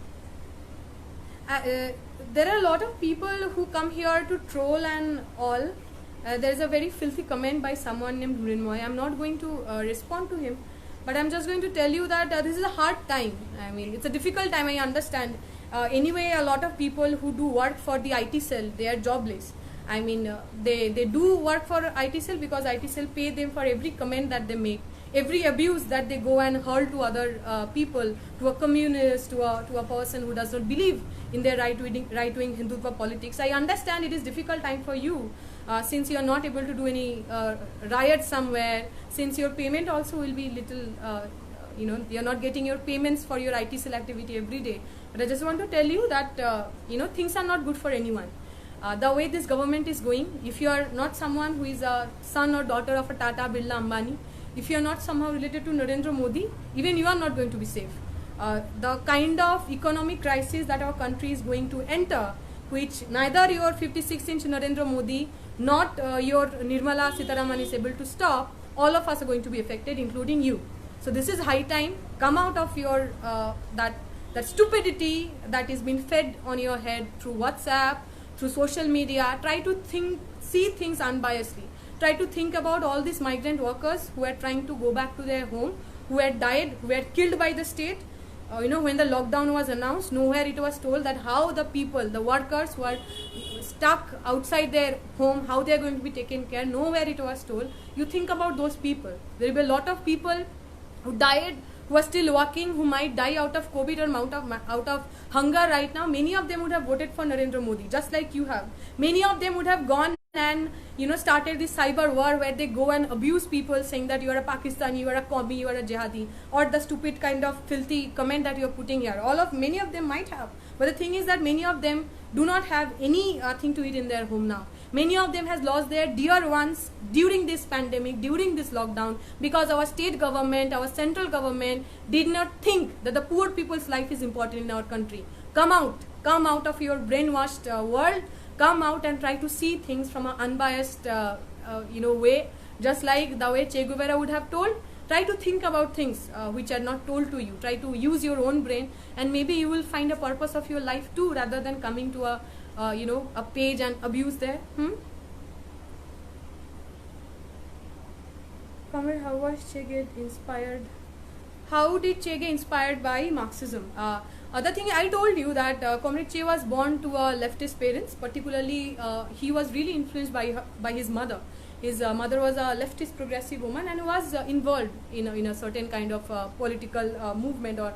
There are a lot of people who come here to troll and all. There is a very filthy comment by someone named Mrinmoy. I'm not going to respond to him, but I'm just going to tell you that this is a hard time. I mean, it's a difficult time, I understand. Anyway, a lot of people who do work for the IT cell, they are jobless. I mean, they do work for IT cell because IT cell pay them for every comment that they make, every abuse that they go and hurl to other people, to a communist, to a person who does not believe in their right-wing Hindutva politics. I understand it is difficult time for you since you are not able to do any riot somewhere, since your payment also will be little, you are not getting your payments for your IT cell activity every day. But I just want to tell you that things are not good for anyone. The way this government is going, if you are not someone who is a son or daughter of a Tata, Birla, Ambani, if you are not somehow related to Narendra Modi, even you are not going to be safe. The kind of economic crisis that our country is going to enter, which neither your 56-inch Narendra Modi not your Nirmala Sitharaman is able to stop, all of us are going to be affected, including you. So this is high time. Come out of your that stupidity that is being fed on your head through WhatsApp, through social media. Try to see things unbiasedly. Try to think about all these migrant workers who are trying to go back to their home, who had died, who were killed by the state. When the lockdown was announced, nowhere it was told that how the people, the workers who are stuck outside their home, how they are going to be taken care. Nowhere it was told. You think about those people. There will be a lot of people who died, who are still working, who might die out of COVID or out of hunger right now. Many of them would have voted for Narendra Modi, just like you have. Many of them would have gone and started this cyber war where they go and abuse people, saying that you are a Pakistani, you are a Qawmi, you are a jihadi, or the stupid kind of filthy comment that you are putting here. Many of them might have, but the thing is that many of them do not have any thing to eat in their home now. Many of them has lost their dear ones during this pandemic, during this lockdown, because our state government, our central government did not think that the poor people's life is important in our country. Come out of your brainwashed world. Come out and try to see things from an unbiased way, just like the way Che Guevara would have told. Try to think about things which are not told to you. Try to use your own brain, and maybe you will find a purpose of your life too, rather than coming to a page and abuse there. Comrade, how was Che get inspired? How did Che get inspired by Marxism? The thing I told you that Comrade Che was born to leftist parents. Particularly, he was really influenced by his mother. His mother was a leftist progressive woman and was involved in a certain kind of political movement or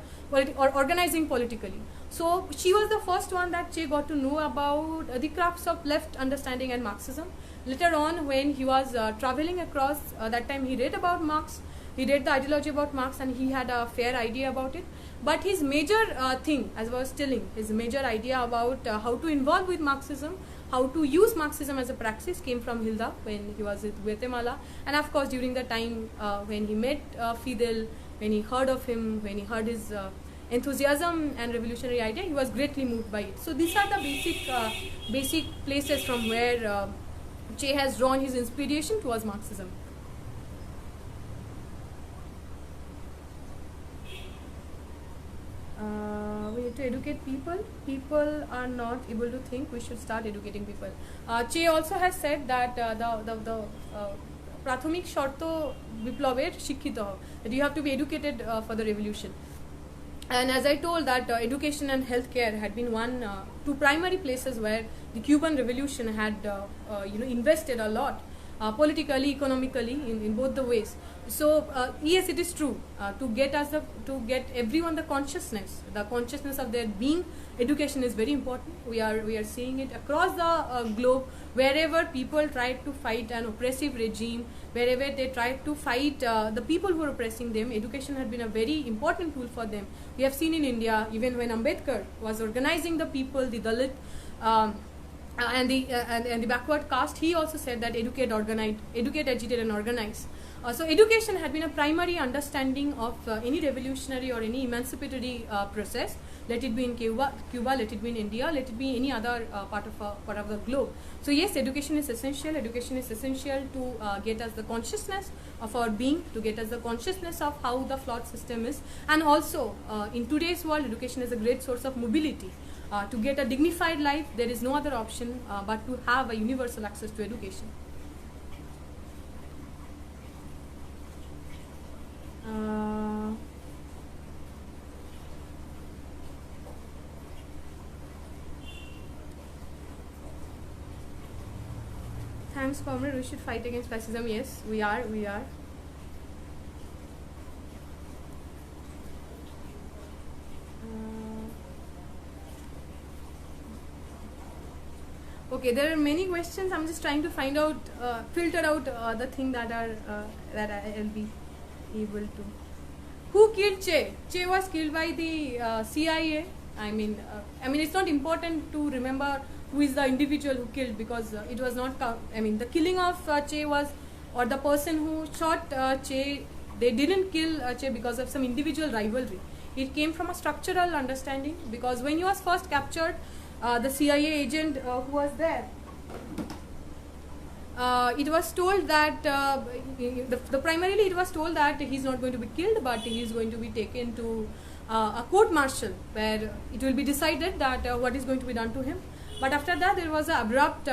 organizing politically. So she was the first one that Che got to know about the crafts of left understanding and Marxism. Later on, when he was traveling across, that time he read about Marx. He read the ideology about Marx and he had a fair idea about it. But his major thing, as I was telling, his major idea about how to involve with Marxism, how to use Marxism as a praxis, came from Hilda when he was in Guatemala. And of course, during the time when he met Fidel, when he heard of him, when he heard his enthusiasm and revolutionary idea, he was greatly moved by it. So these are the basic places from where Che has drawn his inspiration towards Marxism. We need to educate people. People are not able to think. We should start educating people. Che also has said that the Prathomik Sharto Biplover Shikhito, that you have to be educated for the revolution. And as I told that education and healthcare had been two primary places where the Cuban Revolution had invested a lot. Politically, economically, in both the ways. So yes, it is true. To get everyone the consciousness of their being, education is very important. We are seeing it across the globe. Wherever people try to fight an oppressive regime, wherever they try to fight the people who are oppressing them, education had been a very important tool for them. We have seen in India, even when Ambedkar was organizing the people, the Dalit. And the backward caste, he also said that educate, agitate and organize. So education had been a primary understanding of any revolutionary or any emancipatory process. Let it be in Cuba, let it be in India, let it be any other part of the globe. So yes, education is essential. Education is essential to get us the consciousness of our being, to get us the consciousness of how the flawed system is. And also, in today's world, education is a great source of mobility. To get a dignified life, there is no other option but to have a universal access to education. Thanks, Comrade. We should fight against fascism. Yes, we are. Okay, there are many questions. I'm just trying to find out, filter out the thing that I'll be able to. Who killed Che? Che was killed by the CIA. I mean, it's not important to remember who is the individual who killed, because it was not. The killing of Che was, or the person who shot Che, they didn't kill Che because of some individual rivalry. It came from a structural understanding, because when he was first captured, the CIA agent who was there, it was told that primarily it was told that he's not going to be killed, but he is going to be taken to a court martial where it will be decided that what is going to be done to him. But after that, there was an abrupt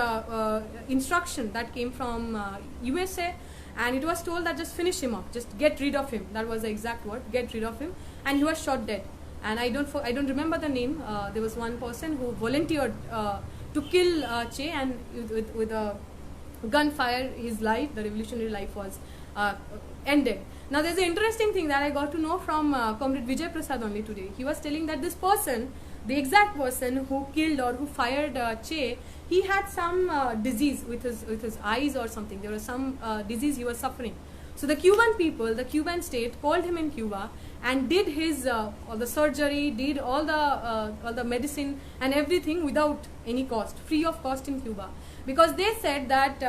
instruction that came from USA, and it was told that just finish him off, just get rid of him. That was the exact word, get rid of him, and he was shot dead. And I don't remember the name. There was one person who volunteered to kill Che, and with a gunfire, his life, the revolutionary life, was ended. Now, there's an interesting thing that I got to know from Comrade Vijay Prasad only today. He was telling that this person, the exact person who killed or who fired Che, he had some disease with his eyes or something. There was some disease he was suffering. So the Cuban people, the Cuban state, called him in Cuba and did his all the surgery, did all the medicine and everything without any cost, free of cost in Cuba, because they said that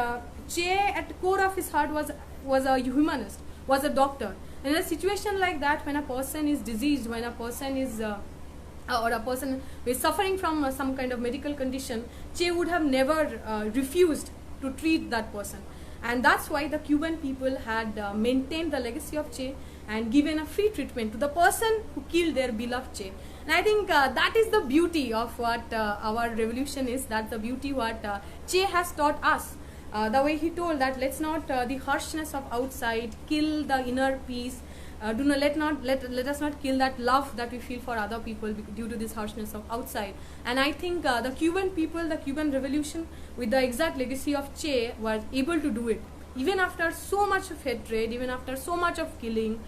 Che at the core of his heart was a humanist, was a doctor. And in a situation like that, when a person is diseased, when a person is or a person who is suffering from some kind of medical condition, Che would have never refused to treat that person. And that's why the Cuban people had maintained the legacy of Che and given a free treatment to the person who killed their beloved Che. And I think that is the beauty of what our revolution is. That's the beauty what Che has taught us. The way he told that let's not the harshness of outside kill the inner peace. Let us not kill that love that we feel for other people due to this harshness of outside. And I think the Cuban people, the Cuban revolution, with the exact legacy of Che, was able to do it. Even after so much of hatred, even after so much of killing,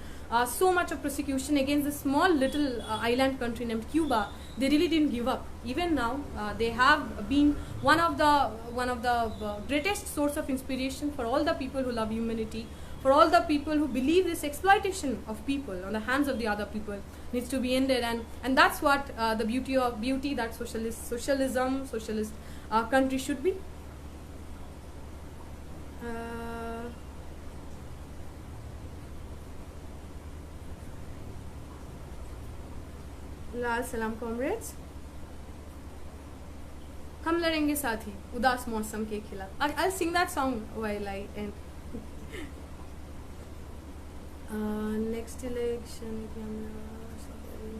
so much of persecution against a small little island country named Cuba, they really didn't give up. Even now, they have been one of the greatest source of inspiration for all the people who love humanity, for all the people who believe this exploitation of people on the hands of the other people needs to be ended. And that's what the beauty that socialism, socialist country should be. लाल सलाम comrades, हम लड़ेंगे साथी उदास मौसम के खिलाफ. I'll sing that song while I end. Next election,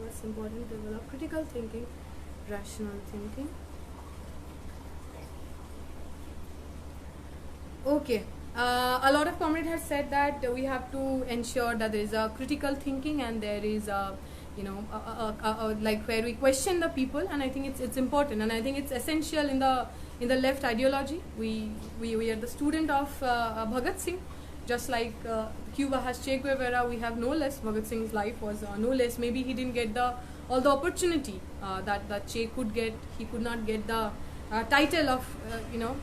what's important? Develop critical thinking, rational thinking. Okay. A lot of comrades have said that we have to ensure that there is a critical thinking and there is a like where we question the people, and I think it's important, and I think it's essential in the left ideology. We are the student of Bhagat Singh, just like Cuba has Che Guevara. We have no less. Bhagat Singh's life was no less. Maybe he didn't get all the opportunity that Che could get. He could not get the title of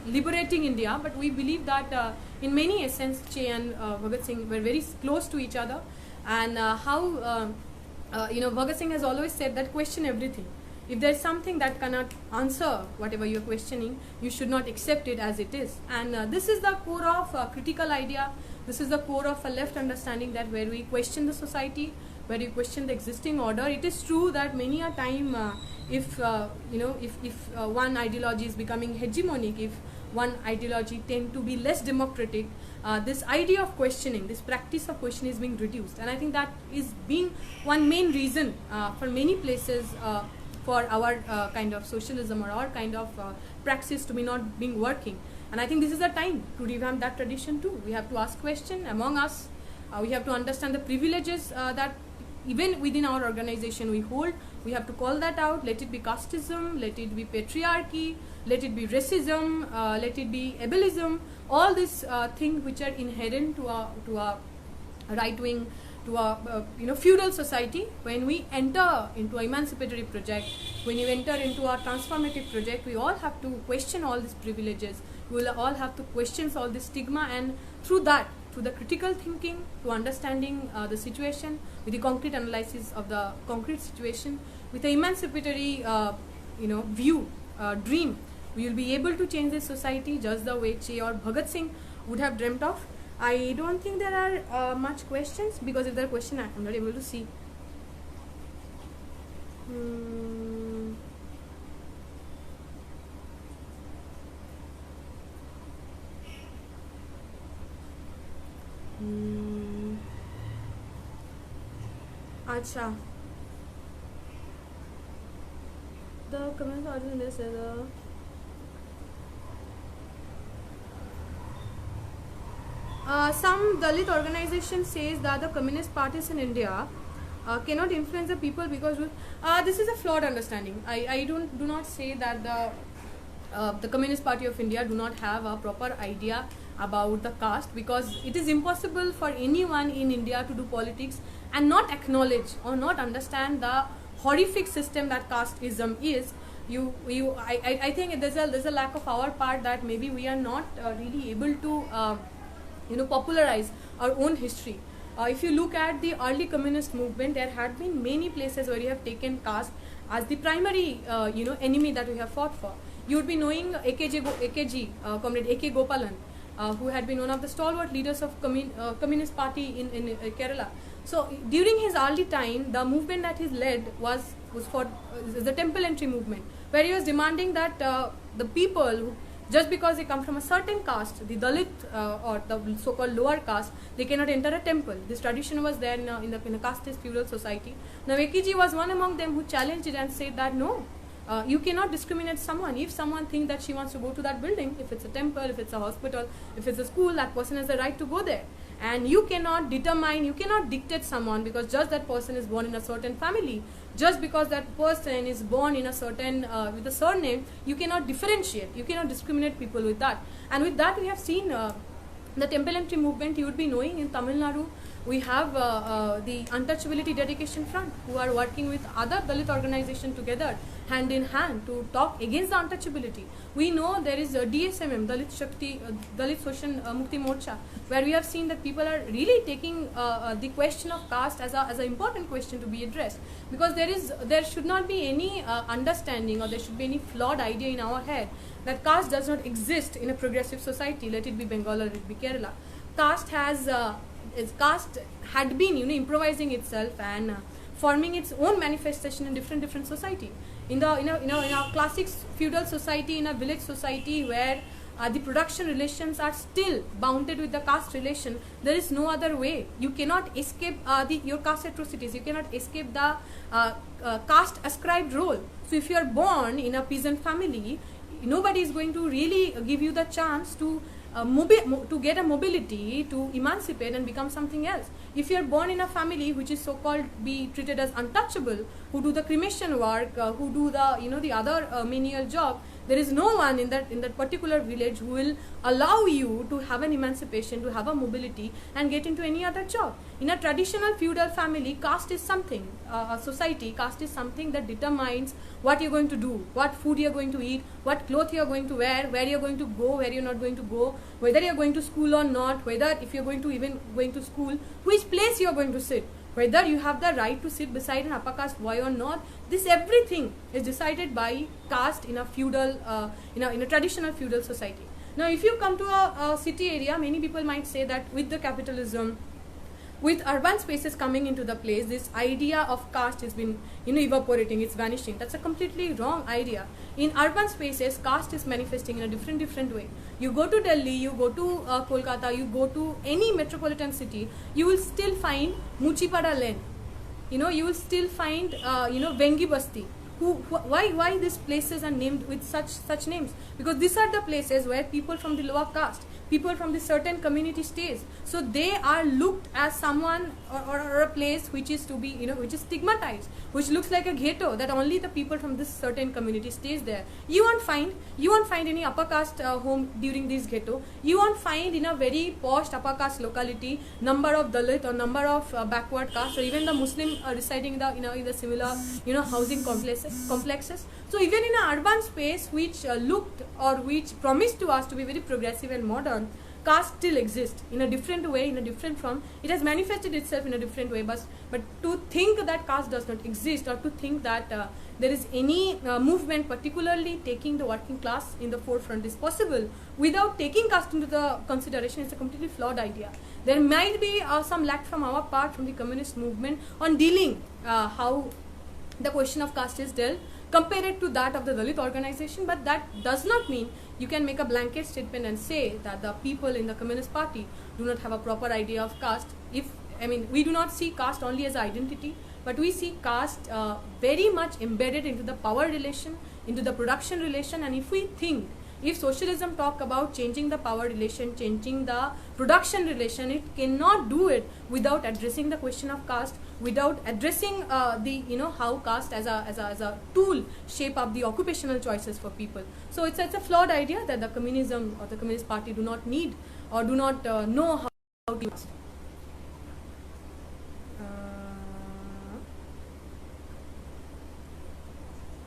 liberating India, but we believe that in many essence Che and Bhagat Singh were very close to each other, and how Bhagat Singh has always said that question everything. If there is something that cannot answer whatever you are questioning, you should not accept it as it is. And this is the core of critical idea. This is the core of a left understanding, that where we question the society, where we question the existing order. It is true that many a time, if one ideology is becoming hegemonic, if one ideology tend to be less democratic, this idea of questioning, this practice of questioning is being reduced. And I think that is being one main reason for many places for our kind of socialism or our kind of praxis to be not being working. And I think this is the time to revamp that tradition too. We have to ask questions among us. We have to understand the privileges that even within our organization we hold. We have to call that out. Let it be casteism, let it be patriarchy, let it be racism, let it be ableism. All these things which are inherent to a right wing, to a feudal society. When we enter into an emancipatory project, when you enter into a transformative project, we all have to question all these privileges. We will all have to question all this stigma, and through that, through the critical thinking, to understanding the situation, with the concrete analysis of the concrete situation, with the emancipatory view, dream, we will be able to change this society just the way Che or Bhagat Singh would have dreamt of. I don't think there are much questions, because if there are questions, I'm not able to see. Acha. The communist party in this is some Dalit organization says that the communist parties in India cannot influence the people because this is a flawed understanding. I do not say that the Communist Party of India do not have a proper idea about the caste, because it is impossible for anyone in India to do politics and not acknowledge or not understand the horrific system that casteism is. I think there's a lack of our part, that maybe we are not really able to popularize our own history. If you look at the early communist movement, there had been many places where you have taken caste as the primary enemy that we have fought for. You would be knowing AKG, Comrade A.K. Gopalan, who had been one of the stalwart leaders of Communist Party in Kerala. So during his early time, the movement that he led was for the temple entry movement, where he was demanding that the people who, just because they come from a certain caste, the Dalit or the so-called lower caste, they cannot enter a temple. This tradition was there in a casteist feudal society. Now AKG was one among them who challenged it and said that no, you cannot discriminate someone. If someone thinks that she wants to go to that building, if it's a temple, if it's a hospital, if it's a school, that person has the right to go there. And you cannot determine, you cannot dictate someone because just that person is born in a certain family. Just because that person is born in a certain, with a surname, you cannot differentiate, you cannot discriminate people with that. And with that we have seen the temple entry movement. You would be knowing in Tamil Nadu, we have the Untouchability Dedication Front, who are working with other Dalit organizations together, hand in hand, to talk against the untouchability. We know there is a DSMM, Dalit Shakti, Dalit Shoshan Mukti Morcha, where we have seen that people are really taking the question of caste as an important question to be addressed, because there should not be any understanding, or there should be any flawed idea in our head that caste does not exist in a progressive society, let it be Bengal or let it be Kerala. Caste had been improvising itself and forming its own manifestation in different society. In our classic feudal society, in a village society where the production relations are still bounded with the caste relation, there is no other way. You cannot escape your caste atrocities. You cannot escape the caste ascribed role. So if you are born in a peasant family, nobody is going to really give you the chance to get a mobility, to emancipate and become something else. If you are born in a family which is so-called be treated as untouchable, who do the cremation work, who do the the other menial job, there is no one in that particular village who will allow you to have an emancipation, to have a mobility and get into any other job. In a traditional feudal family, caste is something, a society, caste is something that determines what you're going to do, what food you're going to eat, what clothes you're going to wear, where you're going to go, where you're not going to go, whether you're going to school or not, whether if you're going to school, which place you're going to sit, whether you have the right to sit beside an upper caste boy or not. This everything is decided by caste in a feudal, in a traditional feudal society. Now, if you come to a city area, many people might say that with the capitalism, with urban spaces coming into the place, this idea of caste has been evaporating, it's vanishing. That's a completely wrong idea. In urban spaces, caste is manifesting in a different way. You go to Delhi, you go to Kolkata, you go to any metropolitan city, you will still find Muchipada Lane. You will still find Vengi Basti. Why these places are named with such names? Because these are the places where people from the lower caste, people from the certain community stays. So they are looked as someone or a place which is to be, which is stigmatized, which looks like a ghetto, that only the people from this certain community stays there. You won't find any upper caste home during this ghetto. You won't find in a very posh upper caste locality number of Dalit or number of backward caste, or even the Muslim residing in the similar housing complexes. So even in an urban space which looked or which promised to us to be very progressive and modern, caste still exists in a different way, in a different form. It has manifested itself in a different way. But to think that caste does not exist, or to think that there is any movement particularly taking the working class in the forefront is possible without taking caste into the consideration, is a completely flawed idea. There might be some lack from our part, from the communist movement, on dealing how the question of caste is dealt, compare it to that of the Dalit organization, but that does not mean you can make a blanket statement and say that the people in the Communist Party do not have a proper idea of caste. We do not see caste only as an identity, but we see caste very much embedded into the power relation, into the production relation. And if we think, if socialism talk about changing the power relation, changing the production relation, it cannot do it without addressing the question of caste, without addressing the how caste as a tool shape up the occupational choices for people. So it's a flawed idea that the communism or the Communist Party do not need or do not know how to use.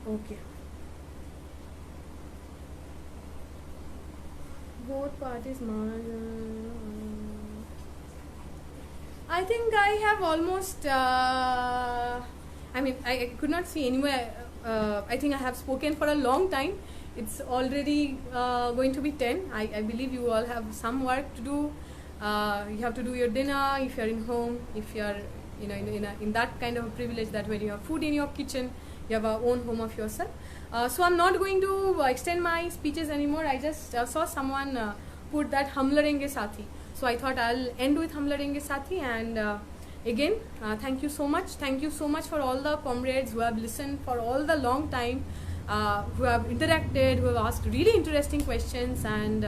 Okay. Both parties I think I have almost I could not see anywhere. I think I have spoken for a long time. It's already going to be 10. I believe you all have some work to do. You have to do your dinner if you're in home, if you're in that kind of a privilege that when you have food in your kitchen, you have a own home of yourself. So I'm not going to extend my speeches anymore. I just saw someone put that Hum Ladenge Sathi. So I thought I'll end with Hum Ladenge Sathi. And again, thank you so much. Thank you so much for all the comrades who have listened for all the long time, who have interacted, who have asked really interesting questions. And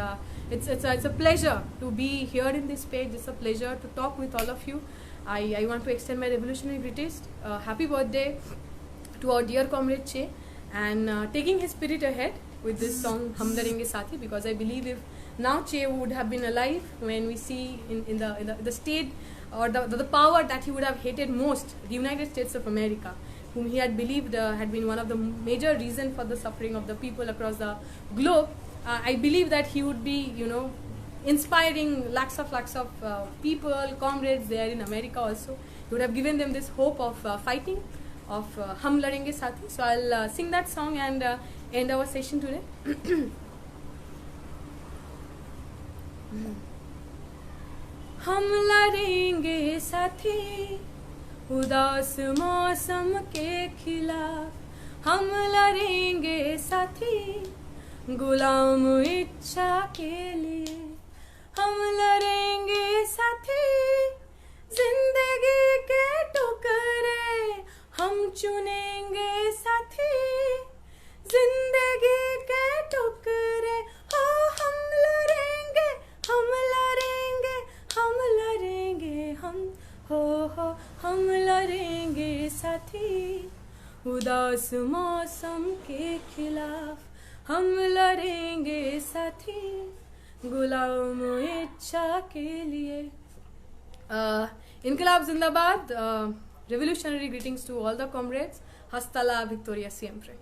it's a pleasure to be here in this page. It's a pleasure to talk with all of you. I want to extend my revolutionary greetings. Happy birthday to our dear comrade Che, and taking his spirit ahead with this song Hum Ladenge Sathi, because I believe if now Che would have been alive, when we see in the state or the power that he would have hated most, the United States of America, whom he had believed had been one of the major reasons for the suffering of the people across the globe, I believe that he would be inspiring lakhs of people, comrades there in America also. He would have given them this hope of fighting, of Hum Ladenge Sathi. So I'll sing that song and end our session today. हम लड़ेंगे साथी उदास मौसम के खिलाफ, हम लड़ेंगे साथी गुलाम इच्छा के लिए, हम लड़ेंगे साथी जिंदगी के टुकड़े हम चुनेंगे साथी, जिंदगी के टुकड़े हो हम लड़ेंगे, हम लड़ेंगे, हम लड़ेंगे, हम हम लड़ेंगे साथी उदास मौसम के खिलाफ, हम लड़ेंगे साथी गुलाम इच्छा के लिए. Inqilab Zindabad. Revolutionary greetings to all the comrades. Hasta la victoria siempre.